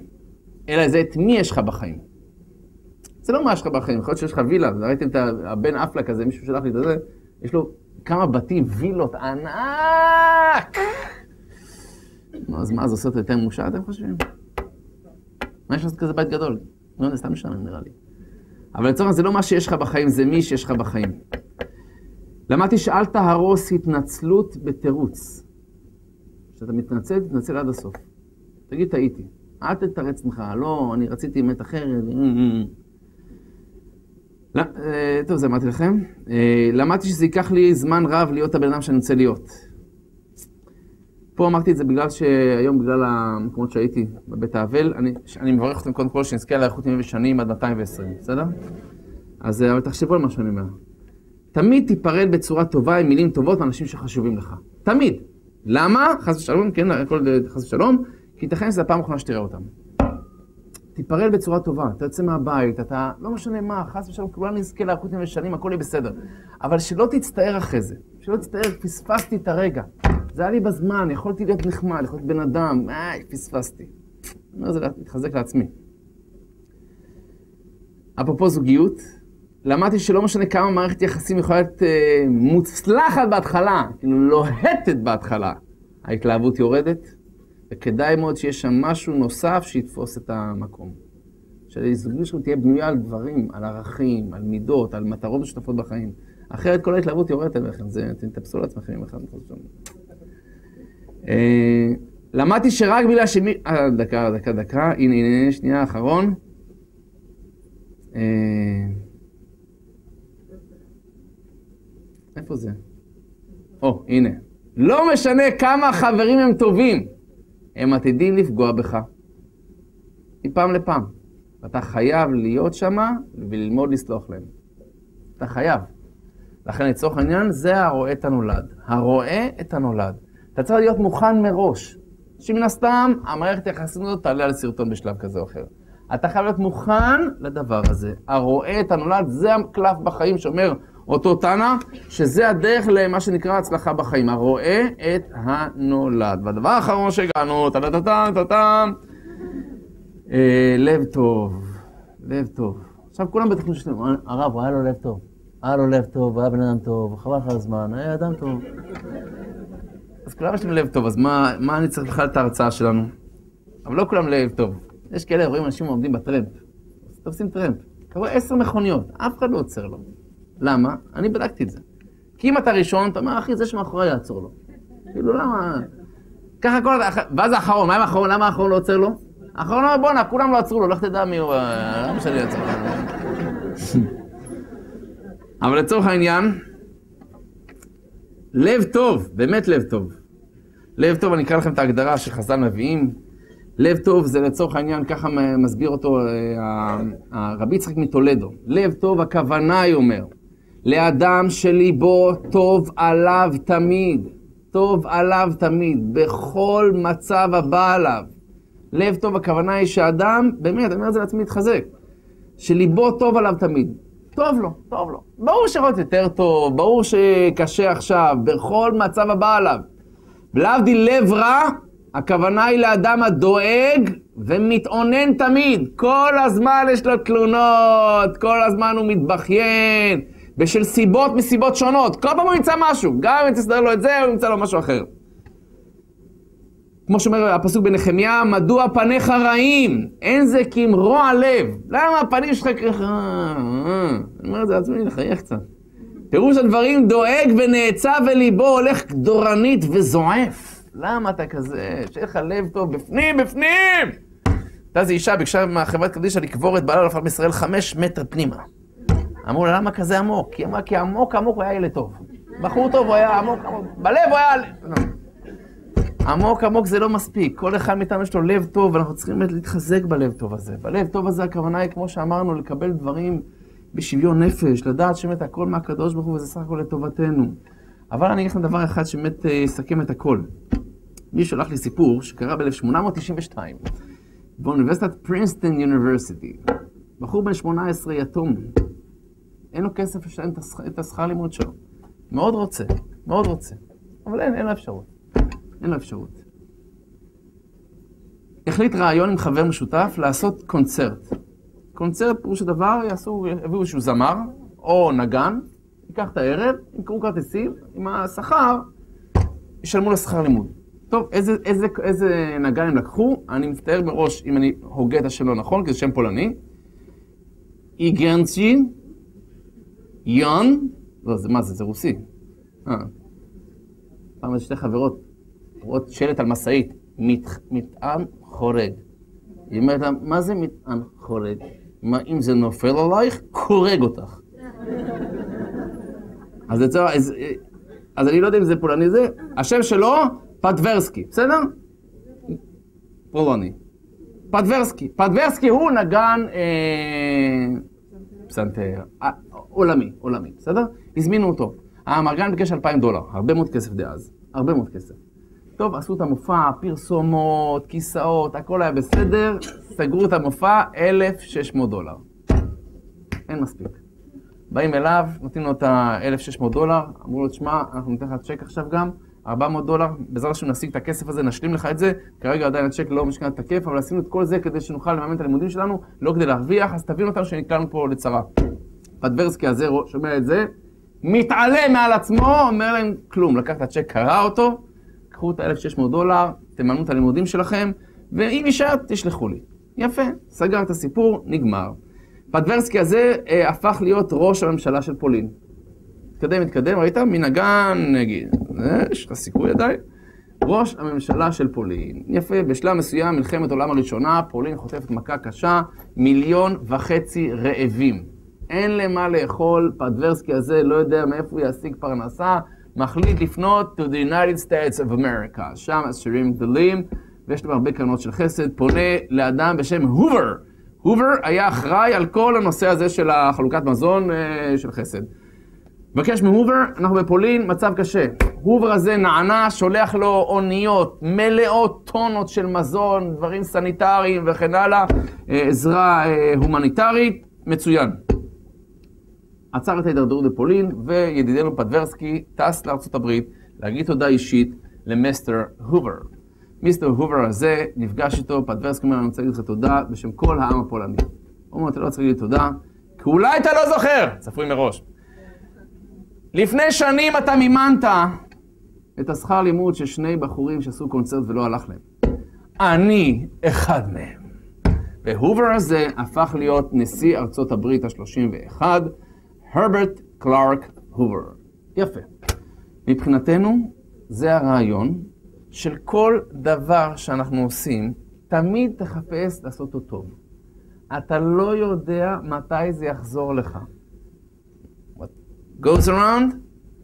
אלא זה את מי יש לך בחיים. זה לא מה יש לך בחיים, יכול להיות שיש לך וילה, ראיתם את הבן אפלק הזה, מישהו שלח לי את זה, יש לו כמה בתים, וילות ענק. אז מה, זה עושה אותו יותר מושע, אתם חושבים? מה יש לעשות כזה בית גדול? לא, זה סתם משנה, נראה לי. אבל לצורך זה לא מה שיש לך בחיים, זה מי שיש לך בחיים. למדתי שאל תהרוס התנצלות בתירוץ. כשאתה מתנצל, תתנצל עד הסוף. תגיד, טעיתי. אל תתרץ לך, לא, אני רציתי אמת אחרת. טוב, זה אמרתי לכם. למדתי שזה ייקח לי זמן רב להיות הבן אדם שאני רוצה להיות. פה אמרתי את זה בגלל שהיום, בגלל המקומות שהייתי בבית האבל, אני מברך אתכם קודם כל שנזכה לאריכות ימים ושנים עד 220, בסדר? אז תחשבו על מה שאני אומר. תמיד תיפרד בצורה טובה עם מילים טובות מאנשים שחשובים לך. תמיד. למה? חס ושלום, כן, הכל חס ושלום, כי ייתכן שזה הפעם האחרונה שתראה אותם. תיפרד בצורה טובה, אתה יוצא מהבית, אתה לא משנה מה, חס ושלום, כולנו נזכה לאריכות ימים ושנים, הכל יהיה בסדר. אבל שלא תצטער אחרי זה, שלא תצטער, פספסתי את הרגע. זה היה לי בזמן, יכולתי להיות נחמד, יכולתי בן אדם, פספסתי. אני אומר, זה להתחזק לעצמי. אפרופו זוגיות, למדתי שלא משנה כמה מערכת יחסים יכולה להיות מוצלחת בהתחלה, כאילו לוהטת בהתחלה. ההתלהבות יורדת, וכדאי מאוד שיש שם משהו נוסף שיתפוס את המקום. שהזוגיות שלנו תהיה בנויה על דברים, על ערכים, על מידות, על מטרות משותפות בחיים. אחרת כל ההתלהבות יורדת עליכם, תתאפסו לעצמכם עם אחד מחוז. למדתי שרק בגלל דקה, הנה, שנייה, אחרון. איפה זה? הנה. לא משנה כמה חברים הם טובים, הם עתידים לפגוע בך. מפעם לפעם. ואתה חייב להיות שמה וללמוד לסלוח להם. אתה חייב. לכן לצורך העניין, זה הרואה את הנולד. הרואה את הנולד. אתה צריך להיות מוכן מראש. שמן הסתם, המערכת היחסים הזאת תעלה על סרטון בשלב כזה או אחר. אתה חייב להיות מוכן לדבר הזה. הרואה את הנולד, זה הקלף בחיים שאומר אותו תנא, שזה הדרך למה שנקרא הצלחה בחיים. הרואה את הנולד. והדבר האחרון שהגענו, לב טוב, לב טוב. עכשיו כולם בטח משלים, הרב, הוא היה לו לב טוב. היה לו לב טוב, הוא היה בן אדם טוב, חבל לך הזמן, היה אדם טוב. אז כולם יש להם לב טוב, אז מה אני צריך בכלל את ההרצאה שלנו? אבל לא כולם לב טוב. יש כאלה, רואים אנשים עומדים בטרמפ. אז תופסים טרמפ. אתה רואה 10 מכוניות, אף אחד לא עוצר לו. למה? אני בדקתי את זה. כי אם אתה ראשון, אתה אומר, אחי, זה שמאחורי יעצור לו. כאילו, למה? ככה כל... ואז האחרון, מה עם האחרון? למה האחרון לא עוצר לו? האחרון אומר, בוא'נה, כולם לא עצרו לו, לך תדע מי הוא... למה שאני יעצור לו? אבל לצורך העניין, לב טוב, באמת לב טוב. לב טוב, אני אקרא לכם את ההגדרה שחז"ל מביאים. לב טוב זה לצורך העניין, ככה מסביר אותו הרבי יצחק מטולדו. לב טוב, הכוונה היא אומר, לאדם שליבו טוב עליו תמיד, טוב עליו תמיד, בכל מצב הבא עליו. לב טוב, הכוונה היא שאדם, באמת, אני אומר את זה לעצמי להתחזק, שליבו טוב עליו תמיד. טוב לו, טוב לו. ברור שראות יותר טוב, ברור שקשה עכשיו, בכל מצב הבא עליו. ולהבדיל לב רע, הכוונה היא לאדם הדואג ומתעונן תמיד. כל הזמן יש לו תלונות, כל הזמן הוא מתבכיין, בשל סיבות מסיבות שונות. כל פעם הוא ימצא משהו, גם אם תסדר לו את זה, הוא ימצא לו משהו אחר. כמו שאומר הפסוק בנחמיה, מדוע פניך רעים? אין זה כי אם רוע לב. למה הפנים שלך ככה? אני אומר את זה לעצמי, לחייך קצת. פירוש הדברים דואג ונעצב וליבו הולך דורנית וזועף. למה אתה כזה? שיהיה לך לב טוב בפנים, בפנים! הייתה איזו אישה ביקשה מהחברת קדישא לקבור את בעלה לפעמים ישראל 5 מטר פנימה. אמרו לה, למה כזה עמוק? כי אמרה, כי עמוק עמוק הוא היה ילד טוב. בחור טוב הוא היה עמוק עמוק. בלב הוא היה... עמוק עמוק זה לא מספיק. כל אחד מאיתנו יש לו לב טוב, ואנחנו צריכים להתחזק בלב טוב הזה. בלב טוב הזה הכוונה היא, כמו שאמרנו, לקבל דברים בשוויון נפש, לדעת שבאמת הכל מהקדוש ברוך הוא, וזה סך הכל לטובתנו. אבל אני אגיד לכם דבר אחד שבאמת יסכם את הכל. מי שלח לי סיפור שקרה ב-1892 באוניברסיטת פרינסטון יוניברסיטי. בחור בן 18 יתום. אין לו כסף לשלם את השכר לימוד שלו. מאוד רוצה, מאוד רוצה. אבל אין לו אפשרות. אין לו אפשרות. החליט רעיון עם חבר משותף לעשות קונצרט. קונצרט פירוש הדבר, יביאו איזשהו זמר או נגן, ייקח את הערב, יקראו כרטיסים, עם השכר, ישלמו לו שכר לימוד. טוב, איזה נגן הם לקחו? אני מתאר מראש אם אני הוגה את השם לא נכון, כי זה שם פולני. איגרנצ'י, יון, לא, מה זה? זה רוסי. פעם יש 2 חברות, רואות שלט על מסעית, מטען חורג. היא אומרת לה, מה זה מטען חורג? מה אם זה נופל עלייך, חורג אותך. אז אני לא יודע אם זה פולני זה, השם שלו, פדברסקי, בסדר? פולני. פדברסקי. פדברסקי הוא נגן פסנתר, עולמי, בסדר? הזמינו אותו. המרגן ביקש $2,000, הרבה מאוד כסף דאז, הרבה מאוד כסף. טוב, עשו את המופע, פרסומות, כיסאות, הכל היה בסדר, סגרו את המופע, $1,600. אין מספיק. באים אליו, נותנים לו את $1,600, אמרו לו, תשמע, אנחנו ניתן לך צ'ק עכשיו גם, $400, בעזרת השם נשיג את הכסף הזה, נשלים לך את זה, כרגע עדיין הצ'ק לא משכנע תקף, אבל עשינו את כל זה כדי שנוכל לממן את הלימודים שלנו, לא כדי להרוויח, אז תבין אותנו שנקלענו פה לצרה. פדברסקי הזה שומע את זה, מתעלה מעל עצמו, אומר להם כלום, לקח את הצ'ק, קרא אותו, קחו את $1,600, תממנו את הלימודים שלכם, ואם יישאר, תשלחו לי. יפה, סגר את הסיפור, נגמר. פדברסקי הזה הפך להיות ראש הממשלה של פולין. מתקדם, ראית? מנגן, נגיד, יש לך סיכוי עדיין. ראש הממשלה של פולין. יפה, בשלב מסוים, מלחמת העולם הראשונה, פולין חוטפת מכה קשה, 1.5 מיליון רעבים. אין למה לאכול, פדברסקי הזה לא יודע מאיפה הוא ישיג פרנסה, מחליט לפנות to the United States of America. שם עשירים גדולים, ויש לו הרבה קרנות של חסד, פונה לאדם בשם הובר. הובר היה אחראי על כל הנושא הזה של החלוקת מזון של חסד. מבקש מהובר, אנחנו בפולין, מצב קשה. הובר הזה נענה, שולח לו אוניות, מלאות טונות של מזון, דברים סניטריים וכן הלאה, עזרה הומניטרית, מצוין. עצר את ההידרדרות בפולין, וידידנו פדברסקי טס לארצות הברית להגיד תודה אישית למסטר הובר. מיסטר הובר הזה נפגש איתו, פדברסקי אומר, אני רוצה להגיד לך תודה בשם כל העם הפולני. הוא אומר, אתה לא צריך להגיד תודה, כי אולי אתה לא זוכר, צפוי מראש. לפני שנים אתה מימנת את השכר לימוד של שני בחורים שעשו קונצרט ולא הלך להם. אני אחד מהם. והובר הזה הפך להיות נשיא ארצות הברית ה-31, הרברט קלארק הובר. יפה. מבחינתנו, זה הרעיון של כל דבר שאנחנו עושים, תמיד תחפש לעשות אותו טוב. אתה לא יודע מתי זה יחזור לך. What goes around,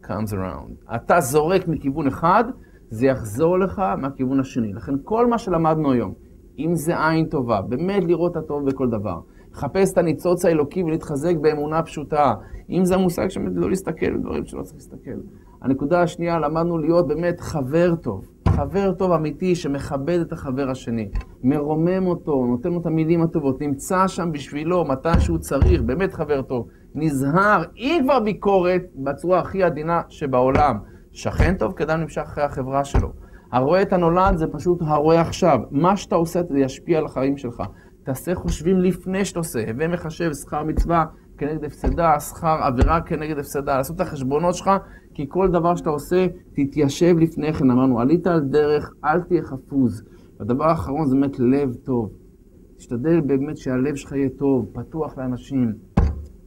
comes around. אתה זורק מכיוון אחד, זה יחזור לך מהכיוון השני. לכן כל מה שלמדנו היום, אם זה עין טובה, באמת לראות הטוב בכל דבר, לחפש את הניצוץ האלוקי ולהתחזק באמונה פשוטה, אם זה המושג שלא להסתכל על דברים שלא צריך להסתכל. הנקודה השנייה, למדנו להיות באמת חבר טוב. חבר טוב אמיתי שמכבד את החבר השני, מרומם אותו, נותן לו את המילים הטובות, נמצא שם בשבילו מתי שהוא צריך, באמת חבר טוב, נזהר, אם כבר ביקורת בצורה הכי עדינה שבעולם. שכן טוב כדאי נמשך אחרי החברה שלו. הרואה את הנולד זה פשוט הרואה עכשיו. מה שאתה עושה זה ישפיע על החיים שלך. תעשה חושבים לפני שאתה עושה, ומחשב שכר מצווה כנגד הפסדה, שכר עבירה כנגד הפסדה, לעשות את החשבונות שלך, כי כל דבר שאתה עושה, תתיישב לפני כן. אמרנו, עלית על דרך, אל תהיה חפוז. והדבר האחרון זה באמת לב טוב. תשתדל באמת שהלב שלך יהיה טוב, פתוח לאנשים,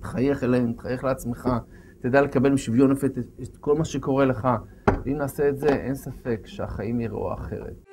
תחייך אליהם, תחייך לעצמך, תדע לקבל משוויון נפש את כל מה שקורה לך. אם נעשה את זה, אין ספק שהחיים יראו אחרת.